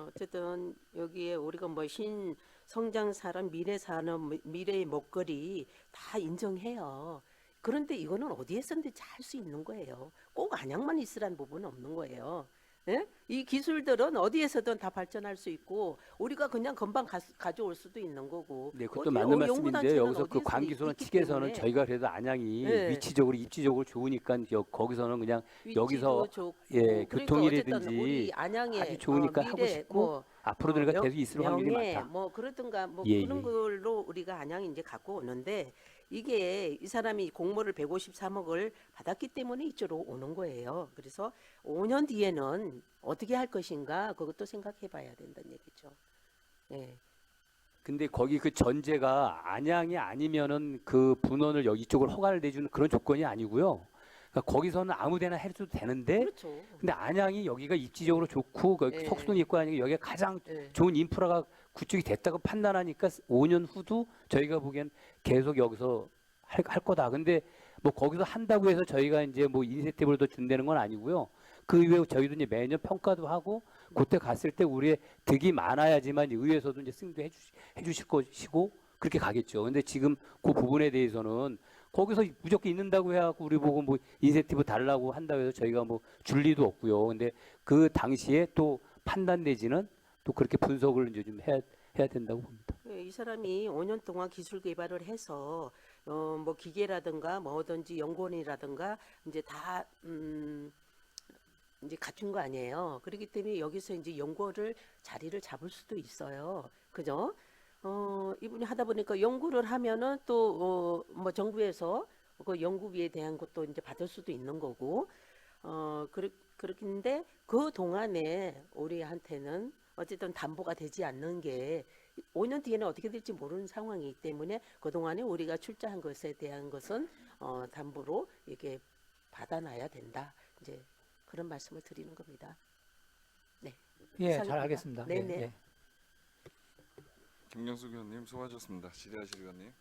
Speaker 10: 어쨌든 여기에 우리가 뭐 신성장 산업, 미래 산업, 미래의 먹거리 다 인정해요. 그런데 이거는 어디에서든지 할 수 있는 거예요. 꼭 안양만 있으란 부분은 없는 거예요. 예? 이 기술들은 어디에서든 다 발전할 수 있고 우리가 그냥 금방 가져올 수도 있는 거고.
Speaker 12: 네, 그것도
Speaker 10: 어디
Speaker 12: 맞는 말씀인데
Speaker 10: 연구단체는
Speaker 12: 여기서 그
Speaker 10: 어디에서든
Speaker 12: 관기술원
Speaker 10: 있기
Speaker 12: 측에서는
Speaker 10: 때문에
Speaker 12: 저희가 그래도 안양이
Speaker 10: 네.
Speaker 12: 위치적으로 입지적으로 좋으니까 거기서는 그냥 여기서
Speaker 10: 위치도 좋고
Speaker 12: 예,
Speaker 10: 그러니까
Speaker 12: 교통이라든지
Speaker 10: 어쨌든 우리 안양에
Speaker 12: 아주 좋으니까 하고
Speaker 10: 미래
Speaker 12: 싶고
Speaker 10: 뭐
Speaker 12: 앞으로도 우리가
Speaker 10: 명-
Speaker 12: 계속 있을 확률이
Speaker 10: 명예
Speaker 12: 많다.
Speaker 10: 뭐 그러든가 뭐
Speaker 12: 예,
Speaker 10: 그런
Speaker 12: 예.
Speaker 10: 걸로 우리가 안양이 이제 갖고 오는데 이게 이 사람이 공모를 153억을 받았기 때문에 이쪽으로 오는 거예요. 그래서 5년 뒤에는 어떻게 할 것인가 그것도 생각해 봐야 된다는 얘기죠. 예.
Speaker 12: 근데 거기 그 전제가 안양이 아니면은 그 분원을 여기 쪽을 허가를 내주는 그런 조건이 아니고요. 그러니까 거기서는 아무데나 해도 되는데
Speaker 10: 그렇죠.
Speaker 12: 근데 안양이 여기가 입지적으로 좋고 그
Speaker 10: 예.
Speaker 12: 석순이 있고 하니까 여기가 가장
Speaker 10: 예.
Speaker 12: 좋은 인프라가 구축이 됐다고 판단하니까 5년 후도 저희가 보기엔 계속 여기서 할 거다. 근데 뭐 거기서 한다고 해서 저희가 이제 뭐 인센티브를 더 준다는 건 아니고요. 그 이후에 저희도 이제 매년 평가도 하고 그때 갔을 때 우리의 득이 많아야지만 의회에서도 이제 승인도 해주실 것이고 그렇게 가겠죠. 근데 지금 그 부분에 대해서는 거기서 무조건 있는다고 해갖고 우리 보고 뭐 인센티브 달라고 한다고 해서 저희가 뭐 줄 리도 없고요. 근데 그 당시에 또 판단 내지는 또 그렇게 분석을 이제 좀 해야 된다고 봅니다.
Speaker 10: 예, 이 사람이 5년 동안 기술 개발을 해서 뭐 기계라든가 뭐든지 연구원이라든가 이제 다 이제 갖춘 거 아니에요. 그렇기 때문에 여기서 이제 연구원을 자리를 잡을 수도 있어요. 그죠? 이분이 하다 보니까 연구를 하면은 또 뭐 정부에서 그 연구비에 대한 것도 이제 받을 수도 있는 거고 그렇긴데 그 동안에 우리한테는 어쨌든 담보가 되지 않는 게 5년 뒤에는 어떻게 될지 모르는 상황이기 때문에 그 동안에 우리가 출자한 것에 대한 것은 담보로 이렇게 받아놔야 된다. 이제 그런 말씀을 드리는 겁니다. 네.
Speaker 4: 예, 잘
Speaker 10: 이상입니다.
Speaker 4: 알겠습니다.
Speaker 10: 네네.
Speaker 4: 예, 예.
Speaker 1: 김경수 의원님 수고하셨습니다. 질의하실 의원님.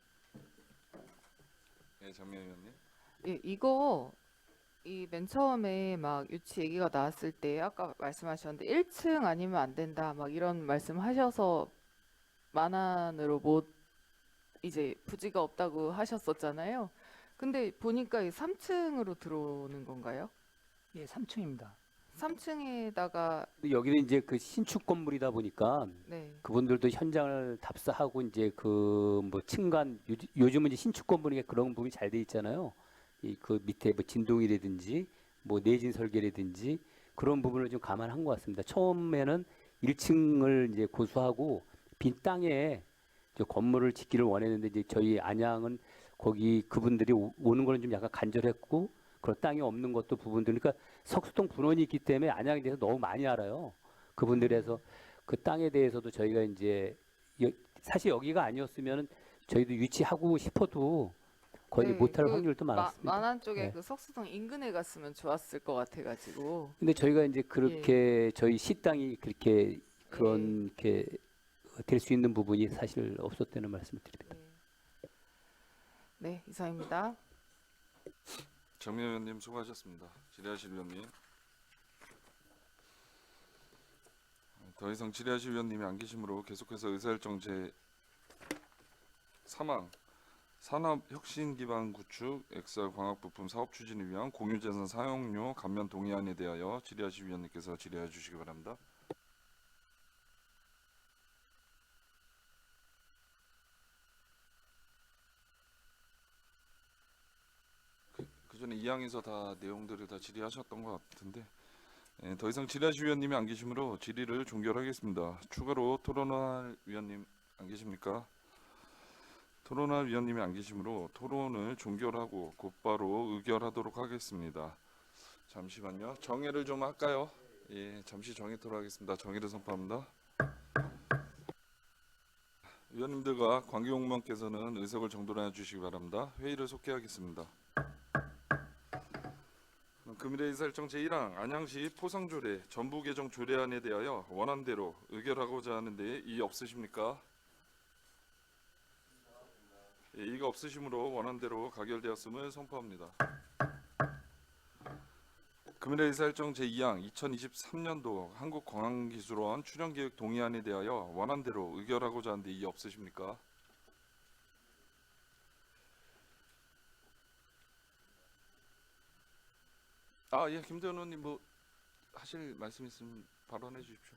Speaker 1: 네, 장명 의원님.
Speaker 9: 예, 이거 이 맨 처음에 막 유치 얘기가 나왔을 때 아까 말씀하셨는데 1층 아니면 안 된다 막 이런 말씀하셔서 만안으로 못 이제 부지가 없다고 하셨었잖아요. 근데 보니까 3층으로 들어오는 건가요?
Speaker 4: 예, 3층입니다.
Speaker 9: 3층에다가
Speaker 12: 여기는 이제 그 신축 건물이다 보니까
Speaker 9: 네.
Speaker 12: 그분들도 현장을 답사하고 이제 그 뭐 층간 요즘은 이제 신축 건물이니까 그런 부분이 잘 돼 있잖아요. 이 그 밑에 뭐 진동이라든지 뭐 내진 설계라든지 그런 부분을 좀 감안한 것 같습니다. 처음에는 1층을 이제 고수하고 빈 땅에 이제 건물을 짓기를 원했는데 이제 저희 안양은 거기 그분들이 오는 거는 좀 약간 간절했고 그런 땅이 없는 것도 부분들 그러니까 석수동 분원이 있기 때문에 안양에 대해서 너무 많이 알아요. 그분들에서 그 땅에 대해서도 저희가 이제 사실 여기가 아니었으면 저희도 유치하고 싶어도 거의
Speaker 9: 네,
Speaker 12: 못할
Speaker 9: 그
Speaker 12: 확률도 많았습니다.
Speaker 9: 만안 쪽에
Speaker 12: 네.
Speaker 9: 그 석수동 인근에 갔으면 좋았을 것 같아가지고.
Speaker 12: 근데 저희가 이제 그렇게 저희 시 땅이 그렇게 그런 게 될 수 있는 부분이 사실 없었다는 말씀을 드립니다.
Speaker 9: 네, 이상입니다.
Speaker 1: 장명 의원님 수고하셨습니다. 질의하실 의원님. 더 이상 질의하실 의원님이 안 계시므로 계속해서 의사일정 제 3항 산업 혁신 기반 구축 엑셀 광학 부품 사업 추진을 위한 공유재산 사용료 감면 동의안에 대하여 질의하실 위원님께서 질의해 주시기 바랍니다. 그 전에 2항에서 다 내용들을 다 질의하셨던 것 같은데 더 이상 질의하실 위원님이 안 계시므로 질의를 종결하겠습니다. 추가로 토론할 위원님 안 계십니까? 토론할 위원님이 안 계시므로 토론을 종결하고 곧바로 의결하도록 하겠습니다. 잠시만요. 정회를 좀 할까요? 예, 잠시 정회토록 하겠습니다. 정회를 선포합니다. 위원님들과 관계공무원께서는 의석을 정돈해 주시기 바랍니다. 회의를 속개하겠습니다. 금일의 의사일정 제1항 안양시 포상조례 전부 개정 조례안에 대하여 원안대로 의결하고자 하는데 이의 없으십니까? 예, 이의가 없으시므로 원안대로 가결되었음을 선포합니다. 금일의 의사일정 제2항 2023년도 한국광학기술원 출연계획 동의안에 대하여 원안대로 의결하고자 하는데 이의 없으십니까? 예, 김대현 의원님 뭐 하실 말씀 있으면 발언해 주십시오.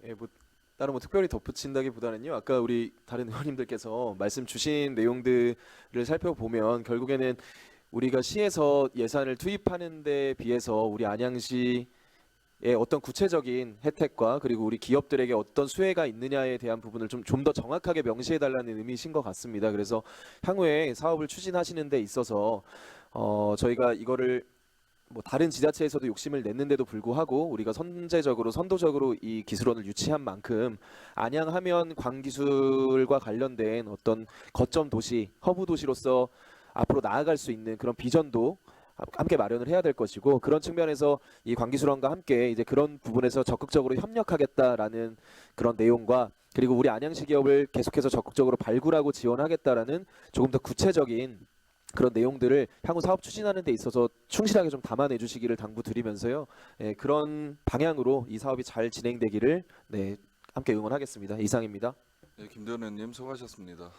Speaker 3: 예, 뭐 따로 뭐 특별히 덧붙인다기보다는요. 아까 우리 다른 의원님들께서 말씀 주신 내용들을 살펴보면 결국에는 우리가 시에서 예산을 투입하는 데 비해서 우리 안양시의 어떤 구체적인 혜택과 그리고 우리 기업들에게 어떤 수혜가 있느냐에 대한 부분을 좀 더 정확하게 명시해 달라는 의미이신 것 같습니다. 그래서 향후에 사업을 추진하시는 데 있어서 저희가 이거를 뭐 다른 지자체에서도 욕심을 냈는데도 불구하고 우리가 선도적으로 이 기술원을 유치한 만큼 안양하면 광기술과 관련된 어떤 거점 도시, 허브 도시로서 앞으로 나아갈 수 있는 그런 비전도 함께 마련을 해야 될 것이고 그런 측면에서 이 광기술원과 함께 이제 그런 부분에서 적극적으로 협력하겠다라는 그런 내용과 그리고 우리 안양시 기업을 계속해서 적극적으로 발굴하고 지원하겠다라는 조금 더 구체적인 그런 내용들을 향후 사업 추진하는 데 있어서 충실하게 좀 담아내 주시기를 당부드리면서요. 그런 방향으로 이 사업이 잘 진행되기를 함께 응원하겠습니다. 이상입니다.
Speaker 1: 네, 김대현 의원님 수고하셨습니다.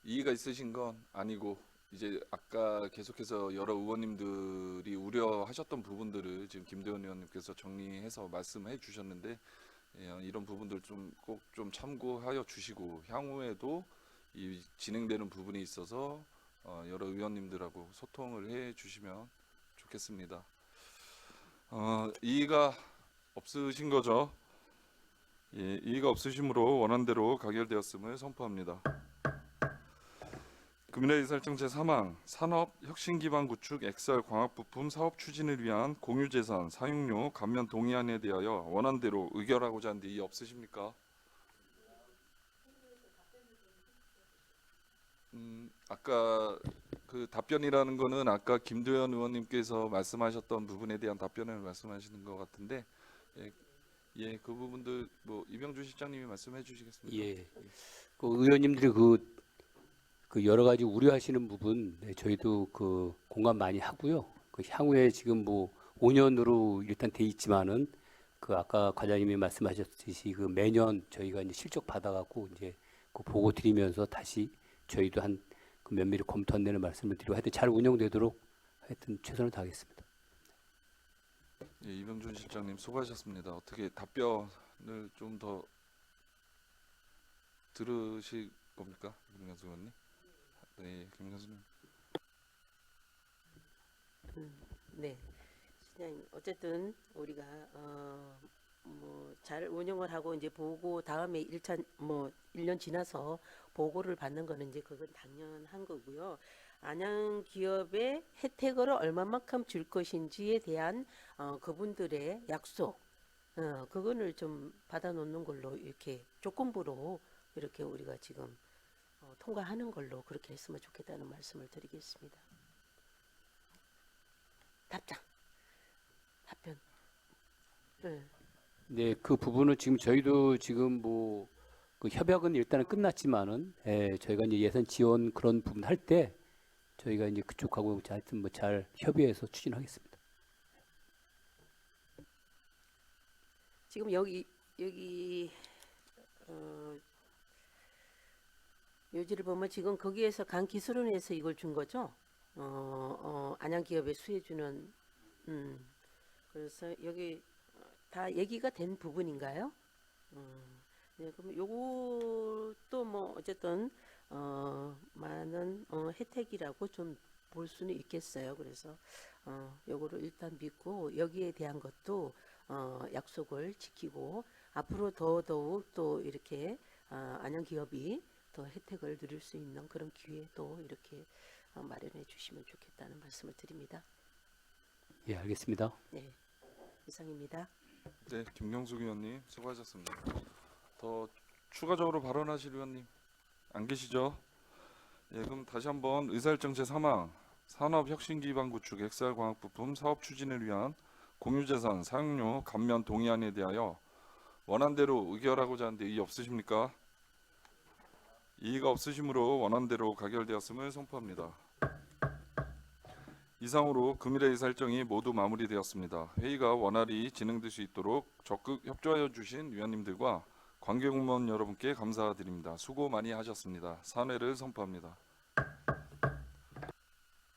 Speaker 1: 이의가 있으신 건 아니고 이제 아까 계속해서 여러 의원님들이 우려하셨던 부분들을 지금 김대현 의원님께서 정리해서 말씀해 주셨는데 이런 부분들 좀 꼭 좀 참고하여 주시고 향후에도 이 진행되는 부분이 있어서 여러 의원님들하고 소통을 해 주시면 좋겠습니다. 이의가 없으신 거죠? 예, 이의가 없으시므로 원안대로 가결되었음을 선포합니다. 금일의 의사일정 제3항 산업 혁신 기반 구축 엑셀 광학 부품 사업 추진을 위한 공유재산 사용료 감면 동의안에 대하여 원안대로 의결하고자 하는데 이의 없으십니까? 아까 그 답변이라는 거는 아까 김도현 의원님께서 말씀하셨던 부분에 대한 답변을 말씀하시는 것 같은데 예, 그 부분들 뭐 이병주 실장님이 말씀해 주시겠습니까?
Speaker 12: 예, 그 의원님들이 그 여러 가지 우려하시는 부분 저희도 그 공감 많이 하고요. 그 향후에 지금 뭐 5년으로 일단 돼 있지만은 그 아까 과장님이 말씀하셨듯이 그 매년 저희가 이제 실적 받아갖고 이제 그 보고 드리면서 다시 저희도 한 그 면밀히 검토한다는 말씀을 드리고 하여튼 잘 운영되도록 하여튼 최선을 다하겠습니다.
Speaker 1: 예, 이병준 실장님 수고하셨습니다. 어떻게 답변을 좀 더 들으실 겁니까, 김경수 의원님? 네, 김경수님.
Speaker 10: 네, 시장님 어쨌든 우리가 뭐 잘 운영을 하고 이제 보고 다음에 1년 지나서 보고를 받는 거는 이제 그건 당연한 거고요. 안양 기업의 혜택을 얼마만큼 줄 것인지에 대한 그분들의 약속, 그거를 좀 받아놓는 걸로 이렇게 조건부로 이렇게 우리가 지금 통과하는 걸로 그렇게 했으면 좋겠다는 말씀을 드리겠습니다. 답변.
Speaker 12: 네, 그 부분은 지금 저희도 지금 뭐 그 협약은 일단은 끝났지만은 저희가 이제 예산 지원 그런 부분 할 때 저희가 이제 그쪽하고 하여튼 뭐 잘 협의해서 추진하겠습니다.
Speaker 10: 지금 여기 요지를 보면 지금 거기에서 간 기술원에서 이걸 준 거죠. 안양기업에 수혜주는 그래서 여기 다 얘기가 된 부분인가요? 네, 그럼 요것도 뭐 어쨌든 많은 혜택이라고 좀 볼 수는 있겠어요. 그래서 요거를 일단 믿고 여기에 대한 것도 약속을 지키고 앞으로 더더욱 또 이렇게 안양기업이 더 혜택을 누릴 수 있는 그런 기회도 이렇게 마련해 주시면 좋겠다는 말씀을 드립니다.
Speaker 12: 예, 알겠습니다.
Speaker 10: 네, 이상입니다.
Speaker 1: 네, 김경숙 의원님 수고하셨습니다. 더 추가적으로 발언하실 의원님 안 계시죠? 예, 그럼 다시 한번 의사일정 제3항 산업혁신기반구축 엑셀광학부품 사업 추진을 위한 공유재산 사용료 감면 동의안에 대하여 원안대로 의결하고자 하는데 이의 없으십니까? 이의가 없으시므로 원안대로 가결되었음을 선포합니다. 이상으로 금일의 의사일정이 모두 마무리되었습니다. 회의가 원활히 진행될 수 있도록 적극 협조하여 주신 위원님들과 관계공무원 여러분께 감사드립니다. 수고 많이 하셨습니다. 산회를 선포합니다.